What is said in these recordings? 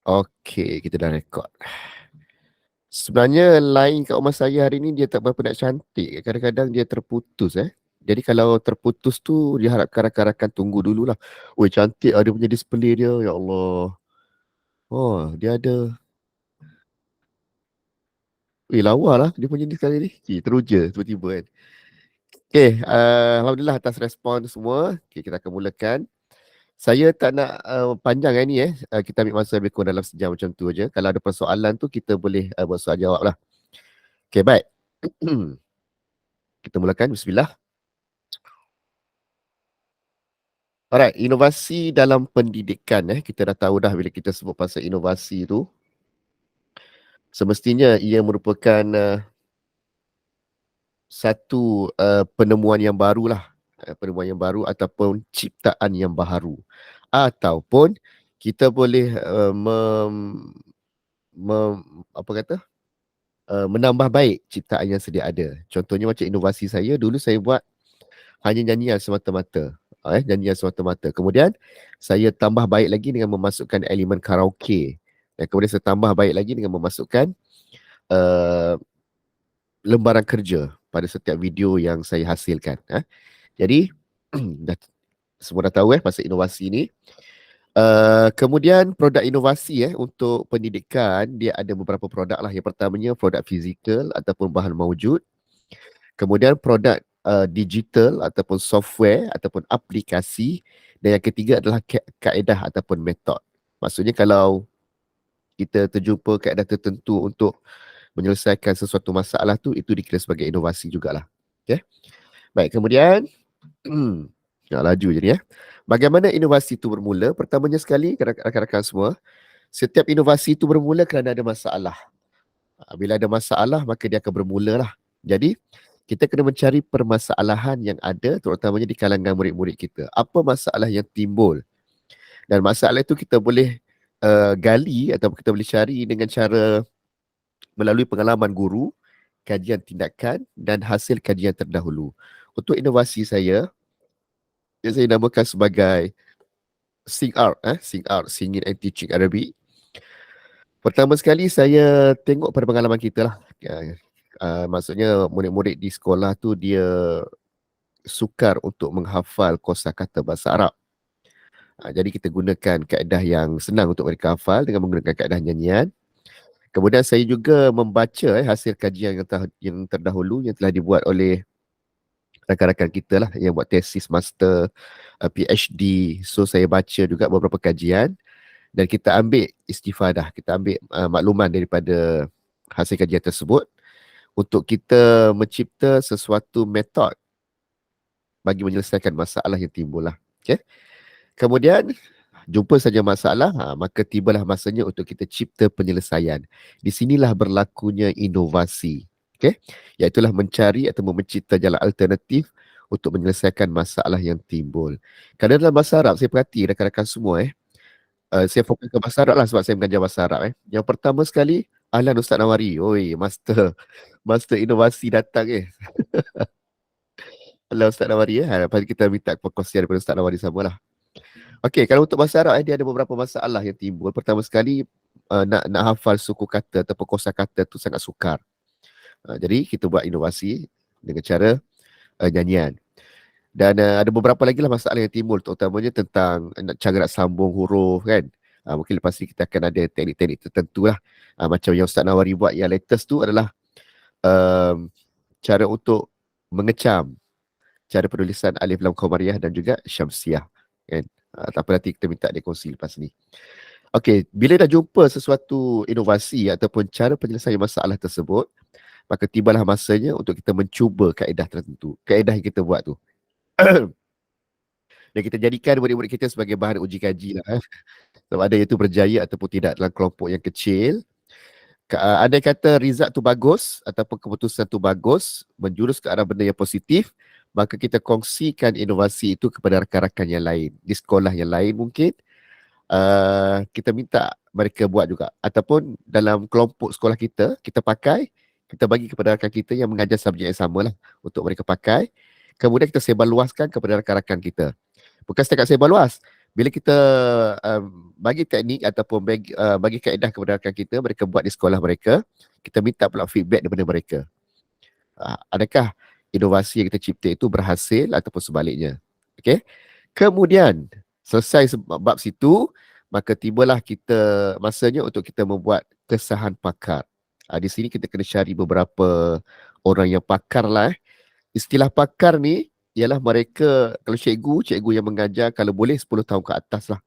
Okey, kita dah rekod. Sebenarnya line kat rumah saya hari ni dia tak berapa nak cantik. Kadang-kadang dia terputus Jadi kalau terputus tu dia harapkan rakan-rakan tunggu dululah. Oi cantik dia punya display dia, ya Allah. Oh, dia ada lawa lah dia punya ni sekali ni. Teruja tiba-tiba kan. Alhamdulillah atas respon semua. Kita akan mulakan. Saya tak nak panjang ni kita ambil masa lebih kurang dalam sejam macam tu aja. Kalau ada persoalan tu kita boleh buat soal jawab lah. Baik. Kita mulakan. Bismillah. Alright, inovasi dalam pendidikan kita dah tahu dah bila kita sebut pasal inovasi tu semestinya ia merupakan satu penemuan yang baru lah, penemuan yang baru ataupun ciptaan yang baharu, ataupun kita boleh apa kata menambah baik ciptaan yang sedia ada. Contohnya macam inovasi saya dulu saya buat hanya nyanyian semata-mata. Nyanyian semata-mata. Kemudian saya tambah baik lagi dengan memasukkan elemen karaoke. Dan kemudian saya tambah baik lagi dengan memasukkan uh, lembaran kerja pada setiap video yang saya hasilkan. Jadi dah, semua dah tahu pasal inovasi ni. Kemudian produk inovasi untuk pendidikan dia ada beberapa produk lah. Yang pertamanya produk fizikal ataupun bahan mawujud. Kemudian produk digital ataupun software ataupun aplikasi, dan yang ketiga adalah kaedah ataupun metod. Maksudnya kalau kita terjumpa kaedah tertentu untuk menyelesaikan sesuatu masalah tu, itu dikira sebagai inovasi jugalah. Okay. Baik, kemudian laju jadi Bagaimana inovasi itu bermula? Pertamanya sekali, rakan-rakan semua, setiap inovasi itu bermula kerana ada masalah. Bila ada masalah, maka dia akan bermula lah. Jadi, kita kena mencari permasalahan yang ada, terutamanya di kalangan murid-murid kita. Apa masalah yang timbul? Dan masalah itu kita boleh gali atau kita boleh cari dengan cara melalui pengalaman guru, kajian tindakan dan hasil kajian terdahulu. Untuk inovasi saya, yang saya namakan sebagai SingArt, Singing and Teaching Arabic. Pertama sekali saya tengok pada pengalaman kita lah. Maksudnya murid-murid di sekolah tu dia sukar untuk menghafal kosakata bahasa Arab. Jadi kita gunakan kaedah yang senang untuk mereka hafal dengan menggunakan kaedah nyanyian. Kemudian saya juga membaca hasil kajian yang terdahulu yang telah dibuat oleh rakan-rakan kita lah yang buat tesis master, PhD. So saya baca juga beberapa kajian dan kita ambil istifadah, kita ambil makluman daripada hasil kajian tersebut untuk kita mencipta sesuatu metod bagi menyelesaikan masalah yang timbul lah. Okay? Kemudian jumpa saja masalah, maka tibalah masanya untuk kita cipta penyelesaian. Di sinilah berlakunya inovasi. Okay? Iaitulah mencari atau mencipta jalan alternatif untuk menyelesaikan masalah yang timbul. Kerana dalam bahasa Arab, saya perhati rakan-rakan semua saya fokus ke bahasa Arab lah sebab saya mengajar bahasa Arab Yang pertama sekali, ahlan Ustaz Nawari. Oi, master inovasi datang Ahlan Ustaz Nawari Lepas kita minta perkongsian daripada Ustaz Nawari samalah. Okey, kalau untuk bahasa Arab dia ada beberapa masalah yang timbul. Pertama sekali nak hafal suku kata atau kosakata tu sangat sukar. Jadi kita buat inovasi dengan cara nyanyian. Dan ada beberapa lagi lah masalah yang timbul, terutamanya tentang cara nak sambung huruf kan. Mungkin lepas ni kita akan ada teknik-teknik tertentu lah. Macam yang Ustaz Nawari buat yang latest tu adalah cara untuk mengecam cara penulisan alif lam qamariyah dan juga syamsiah kan. Tak apa, nanti kita minta dia kongsi lepas ni. Okey, bila dah jumpa sesuatu inovasi ataupun cara penyelesaian masalah tersebut, maka tibalah masanya untuk kita mencuba kaedah tertentu. Kaedah yang kita buat tu. Dan kita jadikan murid-murid kita sebagai bahan uji kaji lah. Sama ada iaitu berjaya ataupun tidak dalam kelompok yang kecil. Andai kata result tu bagus ataupun keputusan tu bagus, menjurus ke arah benda yang positif, maka kita kongsikan inovasi itu kepada rakan-rakan yang lain. Di sekolah yang lain mungkin, kita minta mereka buat juga. Ataupun dalam kelompok sekolah kita, kita pakai, kita bagi kepada rakan kita yang mengajar subjek yang sama lah untuk mereka pakai. Kemudian kita sebarluaskan kepada rakan-rakan kita. Bukan setakat sebarluas, Bila kita bagi teknik ataupun bagi kaedah kepada rakan kita, mereka buat di sekolah mereka, kita minta pula feedback daripada mereka. Adakah inovasi yang kita cipta itu berhasil ataupun sebaliknya. Okay? Kemudian, selesai bab situ, maka tibalah kita masanya untuk kita membuat kesahan pakar. Di sini kita kena cari beberapa orang yang pakar lah. Istilah pakar ni ialah mereka, kalau cikgu yang mengajar, kalau boleh 10 tahun ke atas lah.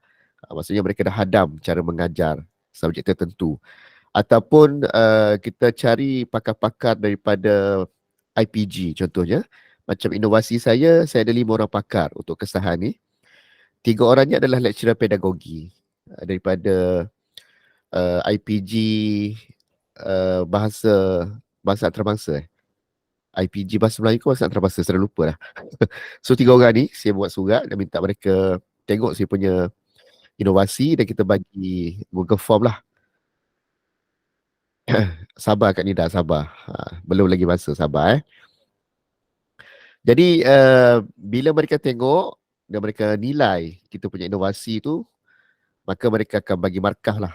Maksudnya mereka dah hadam cara mengajar subjek tertentu. Ataupun kita cari pakar-pakar daripada IPG contohnya. Macam inovasi saya ada 5 orang pakar untuk kesahan ni. 3 orangnya adalah lecturer pedagogi daripada IPG bahasa antarabangsa. IPG bahasa Melayu ke bahasa antarabangsa, saya dah lupa lah. So 3 orang ni saya buat surat dan minta mereka tengok saya punya inovasi dan kita bagi Google Form lah. Sabar Kak Nida, sabar. Belum lagi masa, sabar. Jadi bila mereka tengok dan mereka nilai kita punya inovasi tu, maka mereka akan bagi markah lah.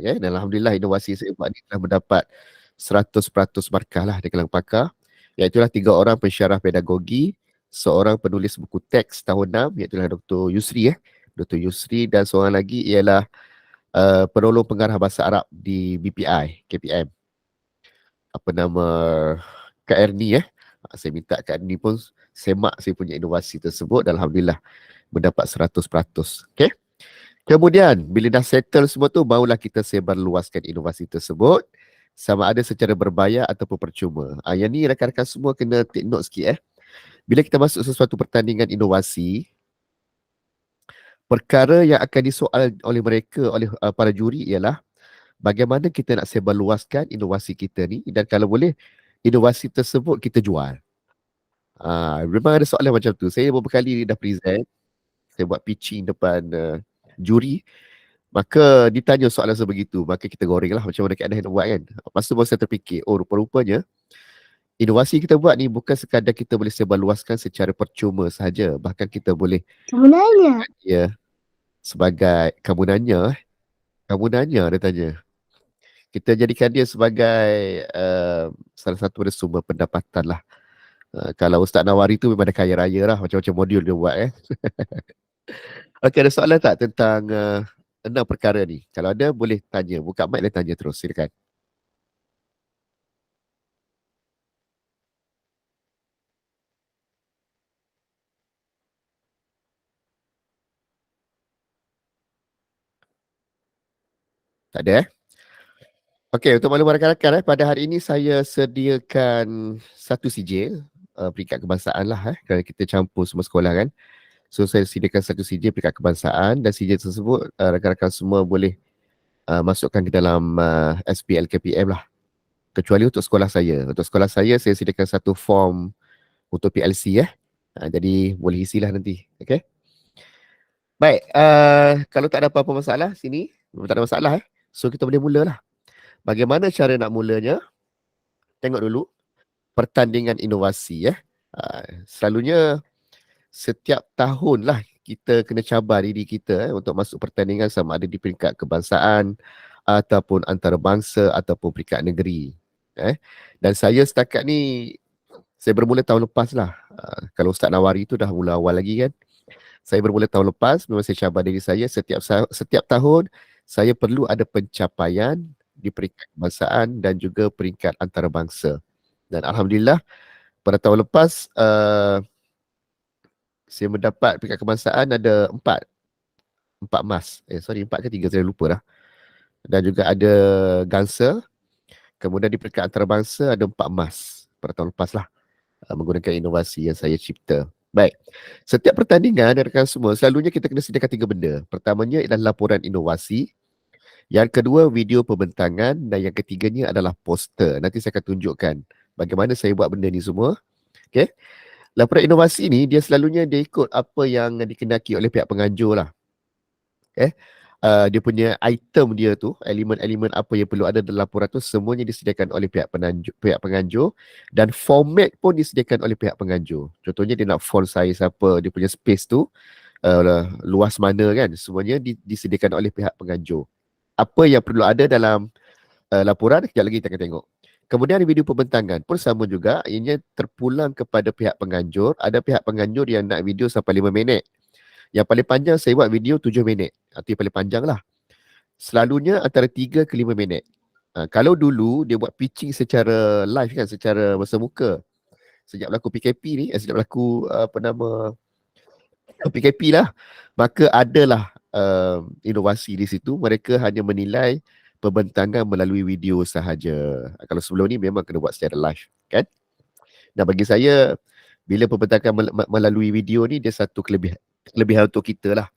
Okay? Dan Alhamdulillah inovasi saya buat ni telah mendapat 100% markah lah di kalangan pakar. Iaitulah 3 orang pensyarah pedagogi, seorang penulis buku teks tahun 6, iaitulah Dr. Yusri. Dr. Yusri, dan seorang lagi ialah penolong pengarah bahasa Arab di BPI, KPM. Apa nama, Kak Erni saya minta Kak Erni pun semak saya punya inovasi tersebut dan Alhamdulillah mendapat 100%. Okay? Kemudian bila dah settle semua tu, barulah kita sebarluaskan inovasi tersebut sama ada secara berbayar ataupun percuma. Yang ni rakan-rakan semua kena take note sikit. Bila kita masuk sesuatu pertandingan inovasi, perkara yang akan disoal oleh mereka, oleh para juri ialah bagaimana kita nak sebarluaskan inovasi kita ni dan kalau boleh inovasi tersebut kita jual. Memang ada soalan macam tu. Saya beberapa kali dah present, saya buat pitching depan juri, maka ditanya soalan sebegitu, maka kita goreng lah macam mana keadaan nak buat kan. Lepas tu baru saya terfikir, oh rupa-rupanya inovasi kita buat ni bukan sekadar kita boleh sebarluaskan secara percuma sahaja, bahkan kita boleh dia sebagai kamu nanya dia tanya. Kita jadikan dia sebagai salah satu sumber pendapatan lah. Kalau Ustaz Nawari tu memang dah kaya raya lah, macam-macam modul dia buat. Okey, ada soalan tak tentang 6 perkara ni? Kalau ada boleh tanya, buka mic dan tanya terus, silakan. Tak ada Okey, untuk makluman rakan-rakan pada hari ini saya sediakan satu sijil peringkat kebangsaan lah kerana kita campur semua sekolah kan. So saya sediakan satu sijil peringkat kebangsaan dan sijil tersebut rakan-rakan semua boleh masukkan ke dalam SPL KPM lah. Kecuali untuk sekolah saya. Untuk sekolah saya sediakan satu form untuk PLC jadi boleh isilah nanti. Okey. Baik, kalau tak ada apa-apa masalah sini, tak ada masalah so kita boleh mulalah. Bagaimana cara nak mulanya? Tengok dulu pertandingan inovasi selalunya setiap tahun lah kita kena cabar diri kita untuk masuk pertandingan sama ada di peringkat kebangsaan ataupun antarabangsa ataupun peringkat negeri. Dan saya setakat ni saya bermula tahun lepas lah. Kalau Ustaz Nawari tu dah mula awal lagi kan. Saya bermula tahun lepas, memang saya cabar diri saya setiap tahun saya perlu ada pencapaian di peringkat kebangsaan dan juga peringkat antarabangsa. Dan Alhamdulillah pada tahun lepas saya mendapat peringkat kebangsaan ada 4 emas. 4 ke 3 saya lupa dah. Dan juga ada Ganser. Kemudian di peringkat antarabangsa ada 4 emas pada tahun lepas lah menggunakan inovasi yang saya cipta. Baik, setiap pertandingan rakan semua selalunya kita kena sediakan 3 benda. Pertamanya adalah laporan inovasi, yang kedua video pembentangan dan yang ketiganya adalah poster. Nanti saya akan tunjukkan bagaimana saya buat benda ni semua. Okay. Laporan inovasi ni dia selalunya dia ikut apa yang dikendaki oleh pihak penganjur lah. Dia punya item dia tu, elemen-elemen apa yang perlu ada dalam laporan tu semuanya disediakan oleh pihak penganjur dan format pun disediakan oleh pihak penganjur. Contohnya dia nak font size apa, dia punya space tu, luas mana kan, semuanya disediakan oleh pihak penganjur. Apa yang perlu ada dalam laporan, kejap lagi kita akan tengok. Kemudian video pembentangan pun sama juga, ianya terpulang kepada pihak penganjur. Ada pihak penganjur yang nak video sampai 5 minit. Yang paling panjang saya buat video 7 minit. Itu yang paling panjang lah. Selalunya antara 3 ke 5 minit. Kalau dulu dia buat pitching secara live kan, secara masa muka. Sejak berlaku PKP ni, sejak berlaku PKP lah, maka adalah inovasi di situ. Mereka hanya menilai pembentangan melalui video sahaja. Kalau sebelum ni memang kena buat secara live kan. Dan bagi saya, bila pembentangan melalui video ni, dia satu kelebihan untuk kita lah.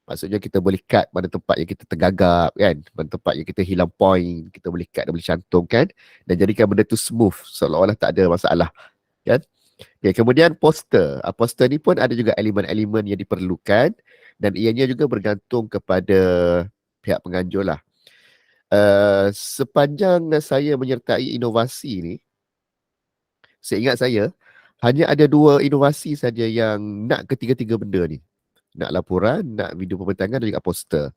Maksudnya kita boleh cut mana tempat yang kita tergagap kan, mana tempat yang kita hilang point, kita boleh cut dan boleh cantumkan dan jadikan benda tu smooth, seolah-olah tak ada masalah kan. Okay, kemudian poster. Poster ni pun ada juga elemen-elemen yang diperlukan dan ianya juga bergantung kepada pihak penganjur lah. Sepanjang saya menyertai inovasi ni, seingat saya, hanya ada 2 inovasi saja yang nak ketiga-tiga benda ni. Nak laporan, nak video pembentangan dan juga poster.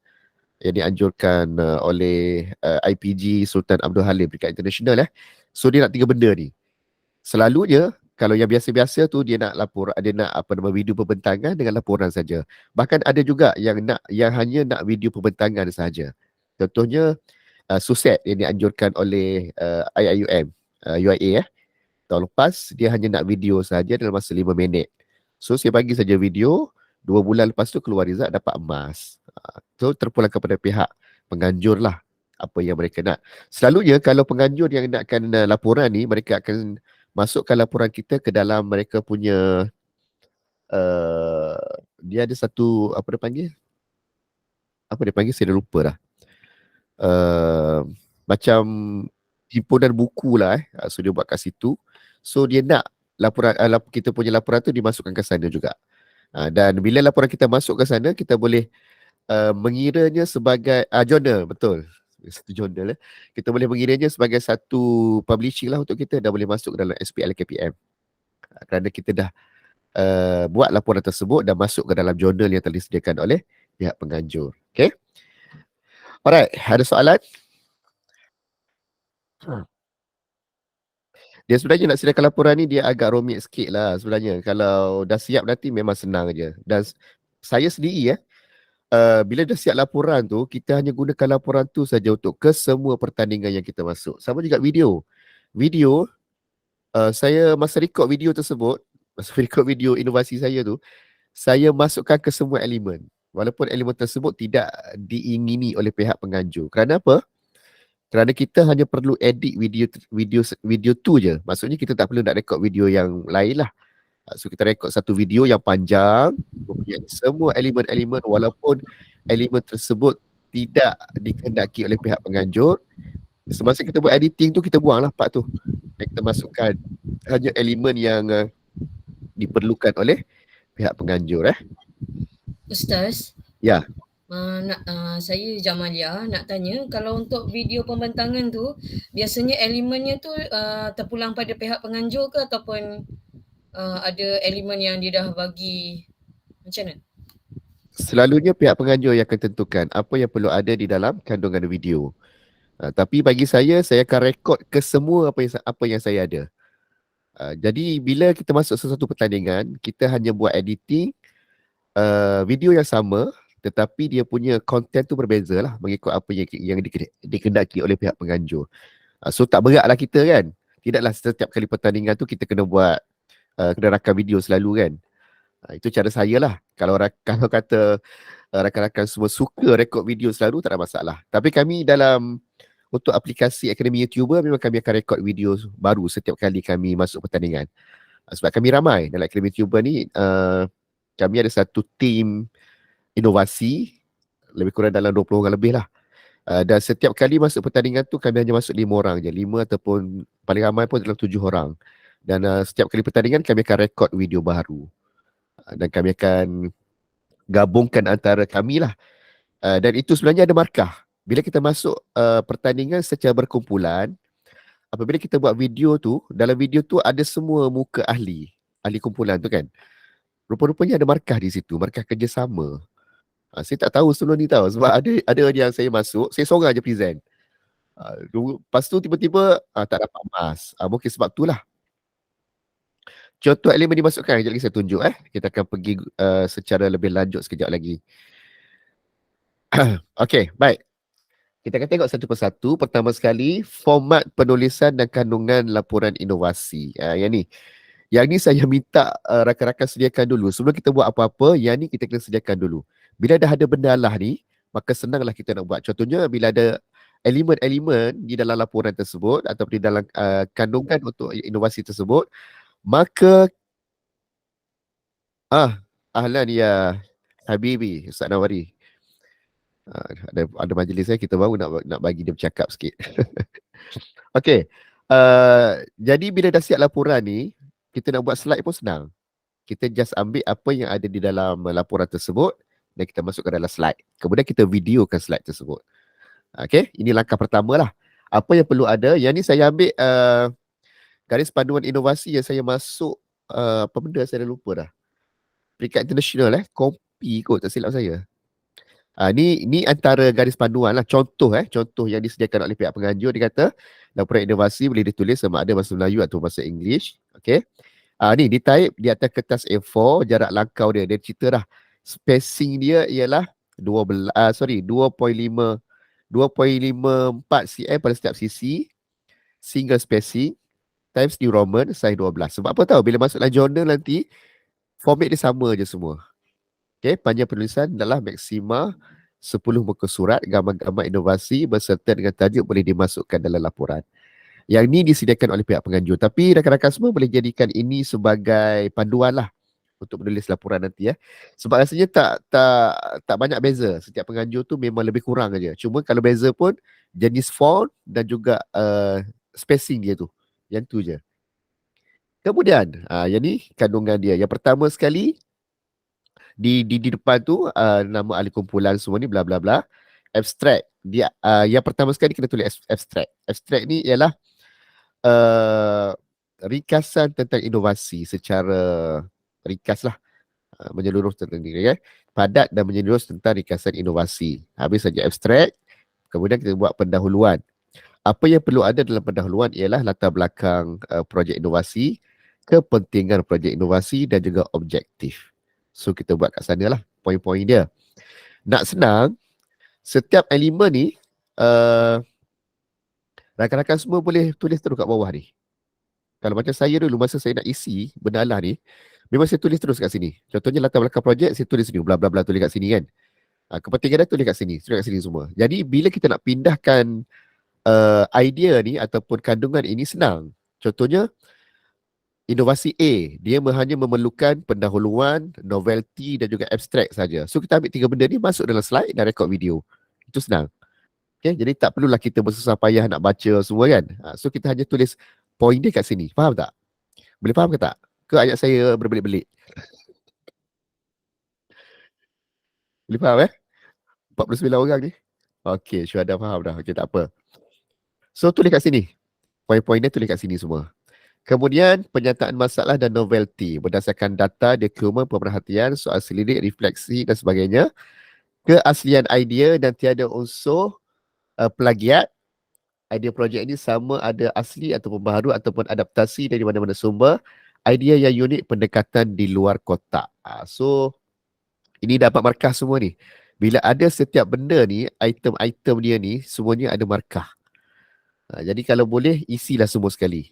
Yang dianjurkan oleh IPG Sultan Abdul Halim dekat international. So dia nak 3 benda ni. Selalunya kalau yang biasa-biasa tu dia nak lapor, dia nak video pembentangan dengan laporan saja. Bahkan ada juga yang hanya nak video pembentangan saja. Contohnya SUSET yang dianjurkan oleh IIUM, UIA tahun lepas, dia hanya nak video saja dalam masa 5 minit. So saya bagi saja video, 2 bulan lepas tu keluar result dapat emas. So terpulang kepada pihak penganjur lah apa yang mereka nak. Selalunya kalau penganjur yang nakkan laporan ni, mereka akan masukkan laporan kita ke dalam mereka punya dia ada satu apa dia panggil saya dah lupa dah. Macam himpunan buku lah so dia buat kat situ. So dia nak laporan kita punya laporan tu dimasukkan ke sana juga. Dan bila laporan kita masuk ke sana, kita boleh mengiranya sebagai jurnal, betul. Satu jurnal. Kita boleh mengiranya sebagai satu publishing lah untuk kita, dah boleh masuk dalam SPL KPM. Kerana kita dah buat laporan tersebut dan masuk ke dalam jurnal yang telah disediakan oleh pihak penganjur. Okay. Alright, ada soalan? Dia sebenarnya nak sediakan laporan ni dia agak rumit sikit lah sebenarnya. Kalau dah siap nanti memang senang je. Dan saya sendiri bila dah siap laporan tu, kita hanya gunakan laporan tu saja untuk ke semua pertandingan yang kita masuk. Sama juga video. Video, saya masa record video tersebut, masa record video inovasi saya tu, saya masukkan ke semua elemen. Walaupun elemen tersebut tidak diingini oleh pihak penganjur. Kerana apa? Kerana kita hanya perlu edit video tu je. Maksudnya kita tak perlu nak record video yang lain lah. So kita record satu video yang panjang, mempunyai semua elemen-elemen walaupun elemen tersebut tidak dikehendaki oleh pihak penganjur. Semasa kita buat editing tu, kita buanglah part tu. Dan kita masukkan hanya elemen yang diperlukan oleh pihak penganjur. Ustaz? Ya. Saya Jamalia nak tanya, kalau untuk video pembentangan tu biasanya elemennya tu terpulang pada pihak penganjur ke ataupun ada elemen yang dia dah bagi, macam mana? Selalunya pihak penganjur yang akan tentukan apa yang perlu ada di dalam kandungan video. Tapi bagi saya akan rekod ke semua apa yang saya ada. Jadi bila kita masuk sesuatu pertandingan, kita hanya buat editing video yang sama, tetapi dia punya konten tu berbeza lah mengikut apa yang dikehendaki oleh pihak penganjur. So tak beratlah kita kan. Tidaklah setiap kali pertandingan tu kita kena buat kena rakam video selalu kan. Itu cara saya lah. Kalau kata rakan-rakan semua suka rekod video selalu, tak ada masalah. Tapi kami untuk aplikasi Akademi YouTuber, memang kami akan rekod video baru setiap kali kami masuk pertandingan. Sebab kami ramai dalam Akademi YouTuber ni, kami ada satu tim inovasi, lebih kurang dalam 20 orang lebih lah. Dan setiap kali masuk pertandingan tu, kami hanya masuk 5 orang je. 5 ataupun paling ramai pun dalam 7 orang. Dan setiap kali pertandingan, kami akan rekod video baru. Dan kami akan gabungkan antara kami lah. Dan itu sebenarnya ada markah. Bila kita masuk pertandingan secara berkumpulan, apabila kita buat video tu, dalam video tu ada semua muka ahli kumpulan tu kan. Rupa-rupanya ada markah di situ, markah kerjasama. Saya tak tahu sebelum ni tahu, sebab ada yang saya masuk, saya seorang je present. Lepas tu tiba-tiba tak dapat emas. Mungkin sebab tu lah. Contoh elemen dimasukkan, sekejap lagi saya tunjuk. Kita akan pergi secara lebih lanjut sekejap lagi. Okey, baik. Kita akan tengok satu persatu. Pertama sekali, format penulisan dan kandungan laporan inovasi. Yang ni. Yang ni saya minta rakan-rakan sediakan dulu. Sebelum kita buat apa-apa, yang ni kita kena sediakan dulu. Bila dah ada benda lah ni, maka senanglah kita nak buat. Contohnya, bila ada elemen-elemen di dalam laporan tersebut atau di dalam kandungan untuk inovasi tersebut, maka ahlan ya Habibi, Ustaz Nawari. Ada majlis kita baru nak bagi dia bercakap sikit. Okey. Jadi bila dah siap laporan ni, kita nak buat slide pun senang. Kita just ambil apa yang ada di dalam laporan tersebut dan kita masuk ke dalam slide. Kemudian kita videokan slide tersebut. Okey, ini langkah pertama lah. Apa yang perlu ada, yang ni saya ambil garis panduan inovasi yang saya masuk, apa benda saya dah lupa dah. Peringkat international kopi kot, tak silap saya. Ni antara garis panduan lah, contoh yang disediakan oleh pihak penganjur. Dia kata laporan inovasi boleh ditulis sama ada bahasa Melayu atau bahasa English. Okey. Ni di-type di atas kertas A4, jarak langkau dia cerita dah. Spacing dia ialah 2.54 cm pada setiap sisi, single spacing, times New Roman, size 12. Sebab apa tahu? Bila masuk dalam jurnal nanti, format dia sama je semua. Okay, panjang penulisan adalah maksima 10 muka surat, gambar-gambar inovasi berserta dengan tajuk boleh dimasukkan dalam laporan. Yang ni disediakan oleh pihak penganjur. Tapi rakan-rakan semua boleh jadikan ini sebagai panduan lah untuk menulis laporan nanti. Sebab rasanya tak banyak beza. Setiap penganjur tu memang lebih kurang aja. Cuma kalau beza pun jenis font dan juga spacing dia tu. Yang tu je. Kemudian, yang ni kandungan dia. Yang pertama sekali, di depan tu nama ahli kumpulan semua ni bla bla bla. Abstract. Dia yang pertama sekali kena tulis abstract. Abstract ni ialah ringkasan tentang inovasi secara ringkas lah, menyeluruh tentang diri, padat dan menyeluruh tentang ringkasan inovasi. Habis saja abstrak, kemudian kita buat pendahuluan. Apa yang perlu ada dalam pendahuluan ialah latar belakang projek inovasi, kepentingan projek inovasi dan juga objektif. So kita buat kat sana lah poin-poin dia. Nak senang, setiap elemen ni rakan-rakan semua boleh tulis terus kat bawah ni. Kalau macam saya dulu, masa saya nak isi benda lah ni, memang saya tulis terus kat sini. Contohnya latar belakang projek, saya tulis sini, bla bla bla, tulis kat sini kan. Kepentingan dia tulis kat sini semua. Jadi bila kita nak pindahkan idea ni ataupun kandungan ini senang. Contohnya, inovasi A, dia hanya memerlukan pendahuluan, novelty dan juga abstract saja. So kita ambil 3 benda ni, masuk dalam slide dan rekod video. Itu senang. Okay, jadi tak perlulah kita bersusah payah nak baca semua kan. So kita hanya tulis poin dia kat sini. Faham tak? Boleh faham ke tak? Ke ayat saya berbelit-belit? Boleh faham 49 orang ni. Okey, syuhada faham dah. Okey, tak apa. So tulis kat sini. Poin-poin dia tulis kat sini semua. Kemudian penyataan masalah dan novelty berdasarkan data, dokumen, pemerhatian, soal selidik, refleksi dan sebagainya. Keaslian idea dan tiada unsur plagiat. Idea projek ini sama ada asli ataupun baru ataupun adaptasi dari mana-mana sumber. Idea yang unik, pendekatan di luar kotak. So, ini dapat markah semua ni. Bila ada setiap benda ni, item-item dia ni, semuanya ada markah. Jadi kalau boleh, isilah semua sekali.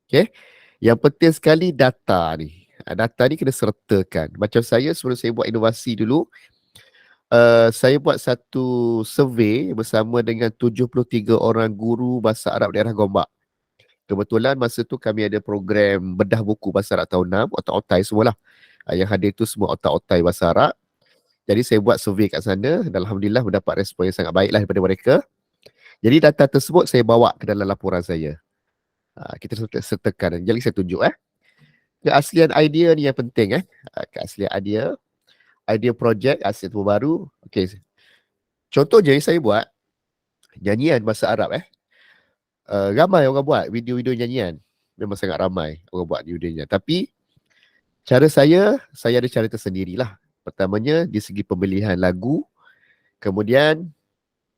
Okay? Yang penting sekali data ni. Data ni kena sertakan. Macam saya, sebelum saya buat inovasi dulu, saya buat satu survey bersama dengan 73 orang guru bahasa Arab daerah Gombak. Kebetulan masa tu kami ada program bedah buku bahasa Arab tahun 6, otak-otai semualah. Yang hadir tu semua otak-otai bahasa Arab. Jadi saya buat survey kat sana dan alhamdulillah mendapat respon yang sangat baiklah daripada mereka. Jadi data tersebut saya bawa ke dalam laporan saya. Kita sertakan. Jadi saya tunjuk keaslian idea ni yang penting keaslian idea projek, aset baru. Okey. Contohnya yang saya buat nyanyian bahasa Arab ramai orang buat video-video nyanyian. Memang sangat ramai orang buat video nyanyian. Tapi Cara saya ada cara tersendirilah. Pertamanya di segi pemilihan lagu, kemudian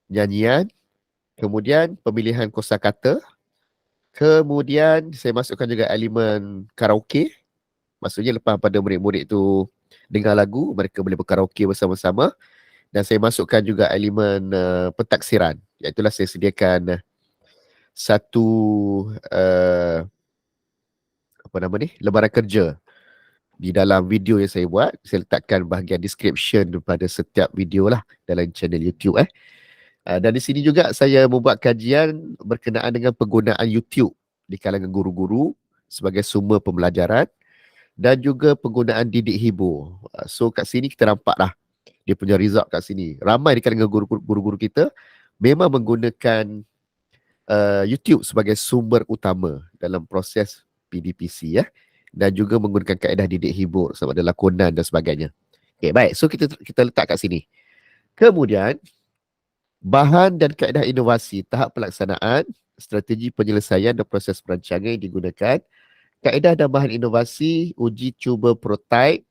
nyanyian, kemudian pemilihan kosakata, kemudian saya masukkan juga elemen karaoke. Maksudnya lepas pada murid-murid tu dengar lagu, mereka boleh berkaraoke bersama-sama. Dan saya masukkan juga elemen pentaksiran. Iaitulah saya sediakan satu apa nama ni, lembaran kerja. Di dalam video yang saya buat, saya letakkan bahagian description pada setiap video lah dalam channel YouTube. Dan di sini juga saya membuat kajian berkenaan dengan penggunaan YouTube di kalangan guru-guru sebagai sumber pembelajaran dan juga penggunaan didik hibur. So kat sini kita nampak lah dia punya result kat sini. Ramai di kalangan guru-guru kita memang menggunakan YouTube sebagai sumber utama dalam proses PDPC dan juga menggunakan kaedah didik hibur sama ada lakonan dan sebagainya. Okay, baik. So kita letak kat sini. Kemudian bahan dan kaedah inovasi, tahap pelaksanaan, strategi penyelesaian dan proses perancangan yang digunakan, kaedah dan bahan inovasi, uji cuba prototype,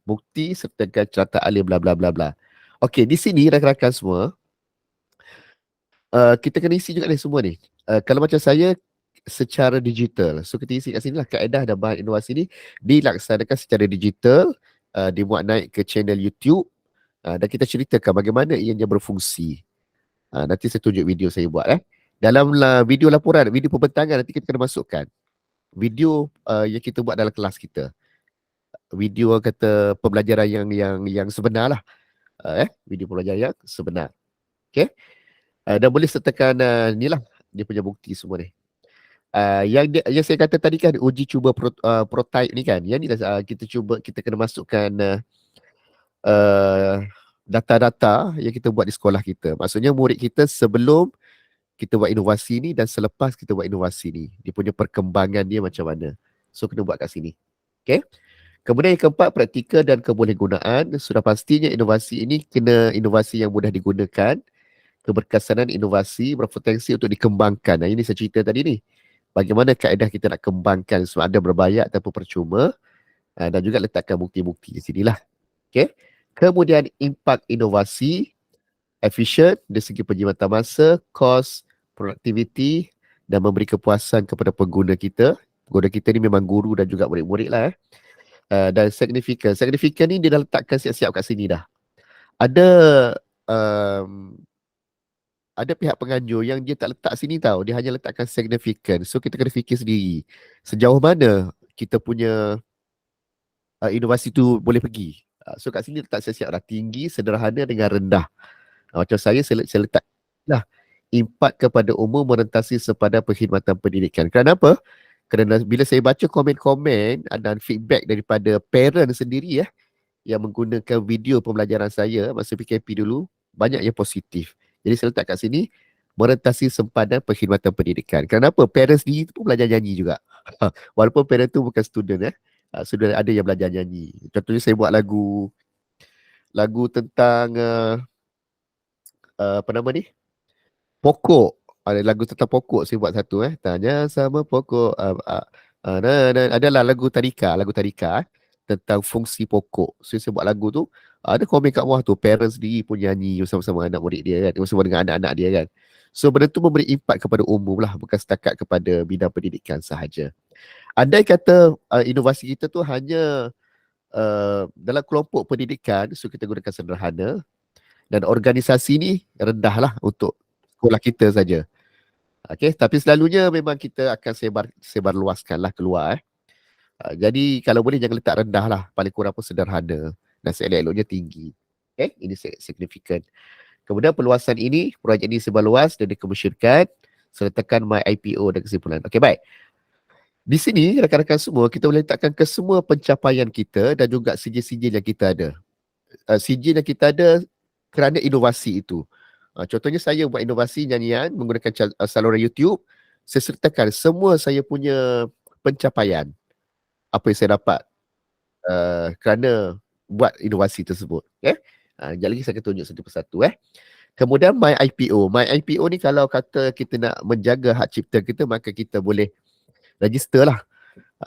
bukti serta cerita alim bla bla bla bla. Okey, di sini rakan-rakan semua, kita kena isi juga ni semua ni. Kalau macam saya secara digital, so kita isi kat sini lah kaedah dan bahan inovasi ni dilaksanakan secara digital, dimuat naik ke channel YouTube, dan kita ceritakan bagaimana ianya berfungsi. Nanti saya tunjuk video saya buat. Dalam video laporan, video pembentangan nanti kita kena masukkan video yang kita buat dalam kelas kita. Video kata pembelajaran yang sebenar lah. Video pembelajaran yang sebenar. Okay. Dan boleh sertakan ni lah dia punya bukti semua ni. Yang saya kata tadi kan uji cuba prototype ni kan. Yang ni kita kena masukkan data-data yang kita buat di sekolah kita. Maksudnya murid kita sebelum kita buat inovasi ni dan selepas kita buat inovasi ni. Dia punya perkembangan dia macam mana. So kena buat kat sini. Okay. Kemudian yang keempat, praktikal dan kebolehgunaan. Sudah pastinya inovasi ini kena inovasi yang mudah digunakan. Keberkesanan inovasi berpotensi untuk dikembangkan. Ini saya cerita tadi ni. Bagaimana kaedah kita nak kembangkan sama ada berbayar ataupun percuma. Dan juga letakkan bukti-bukti di sinilah. Okay. Kemudian impak inovasi, efisien dari segi penjimatan masa, kos, produktiviti dan memberi kepuasan kepada pengguna kita. Pengguna kita ni memang guru dan juga murid-murid lah. Dan signifikan. Signifikan ni dia dah letakkan siap-siap kat sini dah. Ada pihak penganjur yang dia tak letak sini tau. Dia hanya letakkan signifikan. So kita kena fikir sendiri. Sejauh mana kita punya inovasi tu boleh pergi. So kat sini letak siap-siap dah. Tinggi, sederhana dengan rendah. Macam saya letak lah. Impak kepada umum merentasi sepadan perkhidmatan pendidikan. Kenapa? Kerana bila saya baca komen-komen dan feedback daripada parent sendiri yang menggunakan video pembelajaran saya masa PKP dulu, banyak yang positif. Jadi saya letak kat sini, merentasi sempadan perkhidmatan pendidikan. Kenapa? Parents sendiri tu pun belajar nyanyi juga. Walaupun parent tu bukan student student ada yang belajar nyanyi. Contohnya saya buat lagu tentang apa nama ni? Pokok. Ada lagu tentang pokok saya buat satu tanya sama pokok. Adalah lagu tadika tentang fungsi pokok. So saya buat lagu tu, ada komen kat bawah tu, parents sendiri pun nyanyi bersama-sama anak murid dia kan, bersama dengan anak-anak dia kan. So benda tu memberi impak kepada umum lah, bukan setakat kepada bidang pendidikan sahaja. Andai kata inovasi kita tu hanya dalam kelompok pendidikan, so kita gunakan sederhana, dan organisasi ni rendah lah untuk sekolah kita saja. Okay, tapi selalunya memang kita akan sebar luaskan lah keluar. Jadi kalau boleh jangan letak rendah lah, paling kurang pun sederhana dan seelok-eloknya tinggi. Okay, ini signifikan. Kemudian perluasan ini, projek ini sebar luas dan dikomersialkan sertakan my IPO dan kesimpulan. Okay, baik. Di sini rakan-rakan semua kita boleh letakkan ke semua pencapaian kita dan juga sijil-sijil yang kita ada. Sijil yang kita ada kerana inovasi itu. Contohnya saya buat inovasi nyanyian menggunakan saluran YouTube, saya sertakan semua saya punya pencapaian apa yang saya dapat kerana buat inovasi tersebut. Sekejap lagi saya akan tunjuk satu persatu. Kemudian My IPO. My IPO ni kalau kata kita nak menjaga hak cipta kita, maka kita boleh register lah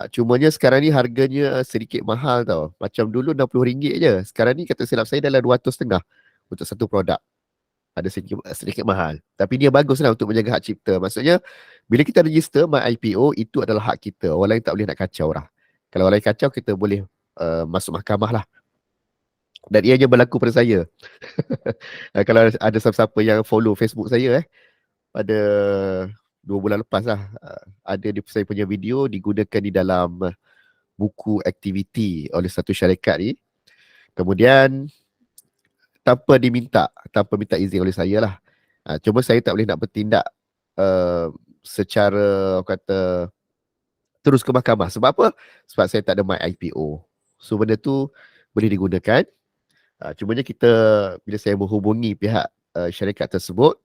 Cumanya sekarang ni harganya sedikit mahal tau. Macam dulu RM60 je. Sekarang ni kata silap saya dalam 200 setengah untuk satu produk. Ada sedikit mahal. Tapi dia bagus lah untuk menjaga hak cipta. Maksudnya bila kita register My IPO, itu adalah hak kita. Orang lain tak boleh nak kacau lah. Kalau orang lain kacau, kita boleh masuk mahkamah lah. Dan ia je berlaku pada saya. Kalau ada siapa-siapa yang follow Facebook saya pada 2 bulan lepas lah, ada saya punya video digunakan di dalam buku aktiviti oleh satu syarikat ni. Kemudian tanpa minta izin oleh saya lah. Cuma saya tak boleh nak bertindak secara kata terus ke mahkamah. Sebab apa? Sebab saya tak ada My IPO. So benda tu boleh digunakan. Cumanya kita, bila saya menghubungi pihak syarikat tersebut,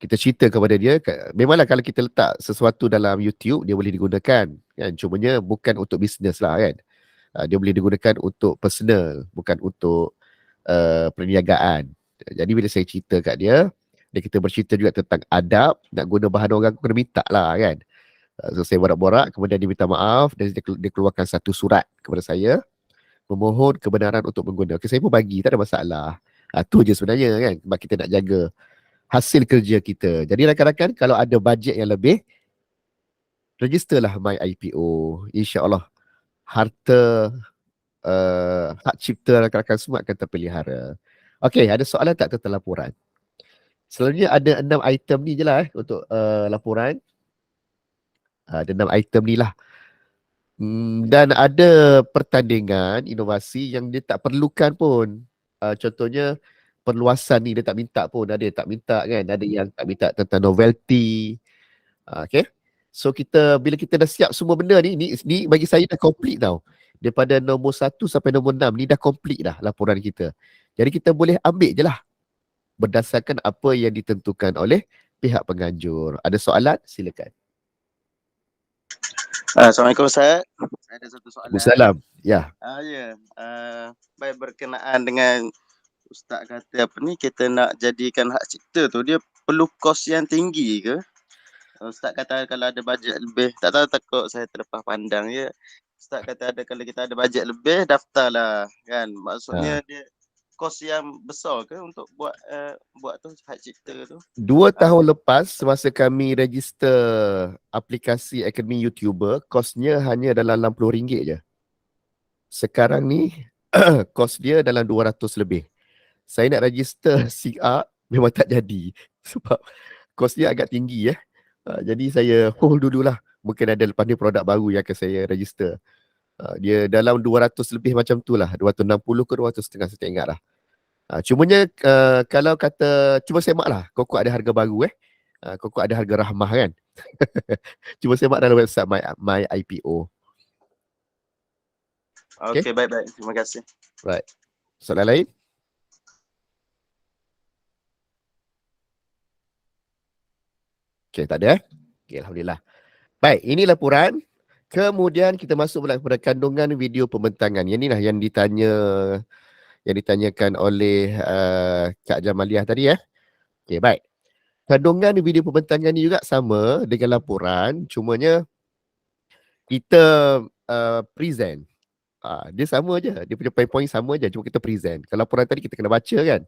kita cerita kepada dia, memanglah kalau kita letak sesuatu dalam YouTube, dia boleh digunakan kan. Cumanya bukan untuk bisnes lah kan. Dia boleh digunakan untuk personal, bukan untuk perniagaan. Jadi bila saya cerita kat dia, dan kita bercerita juga tentang adab, nak guna bahan orang, aku kena minta lah kan. So saya borak-borak, kemudian dia minta maaf dan dia keluarkan satu surat kepada saya memohon kebenaran untuk mengguna. Okay, saya pun bagi, tak ada masalah. Tu je sebenarnya kan, sebab kita nak jaga hasil kerja kita. Jadi rakan-rakan, kalau ada bajet yang lebih, registerlah My IPO. InsyaAllah harta hak cipta rakan-rakan semua akan terpelihara. Okey, ada soalan tak tentang laporan? Selalunya ada 6 item ni je lah untuk laporan. Ada 6 item ni lah. Dan ada pertandingan inovasi yang dia tak perlukan pun. Contohnya perluasan ni dia tak minta pun. Ada yang tak minta kan. Ada yang tak minta tentang novelty. Okay. So bila kita dah siap semua benda ni bagi saya dah complete tau. Daripada nombor 1 sampai nombor 6 ni dah complete dah laporan kita. Jadi kita boleh ambil je lah berdasarkan apa yang ditentukan oleh pihak penganjur. Ada soalan? Silakan. Assalamualaikum Ustaz. Saya ada satu soalan. Waalaikumsalam. Ya. Baik, berkenaan dengan Ustaz kata apa ni, kita nak jadikan hak cipta tu dia perlu kos yang tinggi ke? Ustaz kata kalau ada bajet lebih, tak tahu, takut saya terlepas pandang je. Ustaz kata kalau kita ada bajet lebih, daftarlah kan. Maksudnya dia kos yang besar ke untuk buat tu hak cipta tu? 2 tahun lepas semasa kami register aplikasi Akademi YouTuber, kosnya hanya dalam RM60 je. Sekarang ni kos dia dalam 200 lebih. Saya nak register CR memang tak jadi sebab kos dia agak tinggi jadi saya hold dululah. Mungkin ada lepas ni produk baru yang akan saya register. Dia dalam 200 lebih macam tu lah. 260 ke 200 setengah, saya tak ingat lah. Cumanya kalau kata, cuma semak lah. Kokok ada harga baru Kokok ada harga rahmah kan. Cuma semak dalam website My IPO. Okay, baik-baik. Terima kasih. Right. Soalan lain? Okay, tak ada Okay, Alhamdulillah. Baik, ini laporan. Kemudian kita masuk kepada kandungan video pembentangan. Yang inilah yang ditanyakan oleh Kak Jamaliah tadi Okay, baik. Kandungan video pembentangan ni juga sama dengan laporan, cumanya kita present. Dia sama je, dia punya point sama je, cuma kita present. Kalau laporan tadi kita kena baca kan.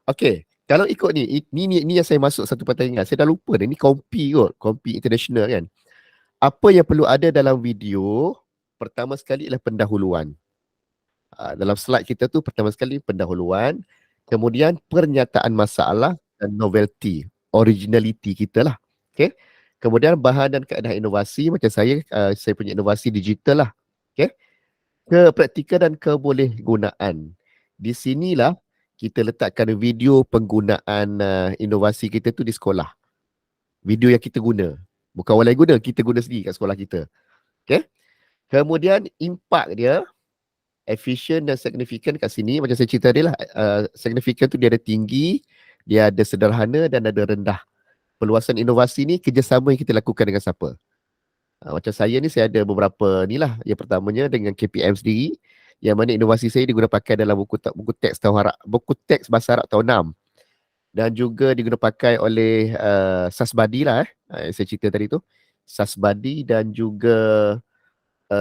Okay. Kalau ikut ni yang saya masuk satu pertandingan, saya dah lupa dah, ni Kompi international kan. Apa yang perlu ada dalam video, pertama sekali ialah pendahuluan. Dalam slide kita tu pertama sekali pendahuluan, kemudian pernyataan masalah dan novelty, originality kita lah. Okay. Kemudian bahan dan keadaan inovasi, macam saya punya inovasi digital lah. Okay. Praktikal dan kebolehgunaan. Di sinilah kita letakkan video penggunaan inovasi kita tu di sekolah. Video yang kita guna. Bukan orang lain guna, kita guna sendiri kat sekolah kita. Okay. Kemudian impact dia, efisien dan signifikan kat sini, macam saya cerita tadi lah, signifikan tu dia ada tinggi, dia ada sederhana dan ada rendah. Perluasan inovasi ni kerjasama yang kita lakukan dengan siapa? Macam saya ni, saya ada beberapa ni lah. Yang pertamanya dengan KPM sendiri, yang mana inovasi saya diguna pakai dalam buku teks bahasa Arab tahun 6. Dan juga diguna pakai oleh Sasbadi lah yang saya cerita tadi tu. Sasbadi dan juga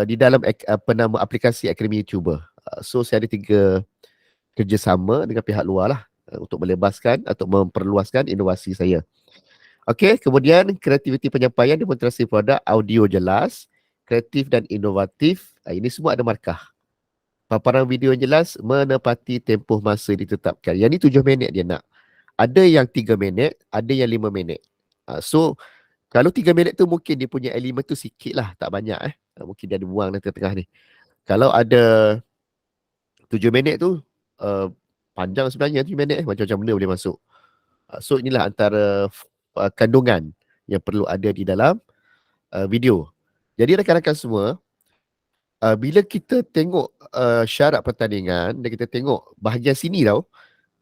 di dalam penama aplikasi Akademi YouTuber. So saya ada 3 kerjasama dengan pihak luar lah untuk melebaskan atau memperluaskan inovasi saya. Okey, kemudian kreativiti penyampaian, demonstrasi produk, audio jelas, kreatif dan inovatif. Ini semua ada markah. Paparan video yang jelas, menepati tempoh masa ditetapkan. Yang ni 7 minit dia nak. Ada yang 3 minit, ada yang 5 minit. So, kalau 3 minit tu mungkin dia punya elemen tu sikit lah, tak banyak mungkin dia ada buang di tengah-tengah ni. Kalau ada 7 minit tu, panjang sebenarnya 7 minit macam-macam benda boleh masuk. So inilah antara kandungan yang perlu ada di dalam video. Jadi rakan-rakan semua, bila kita tengok syarat pertandingan dan kita tengok bahagian sini tau,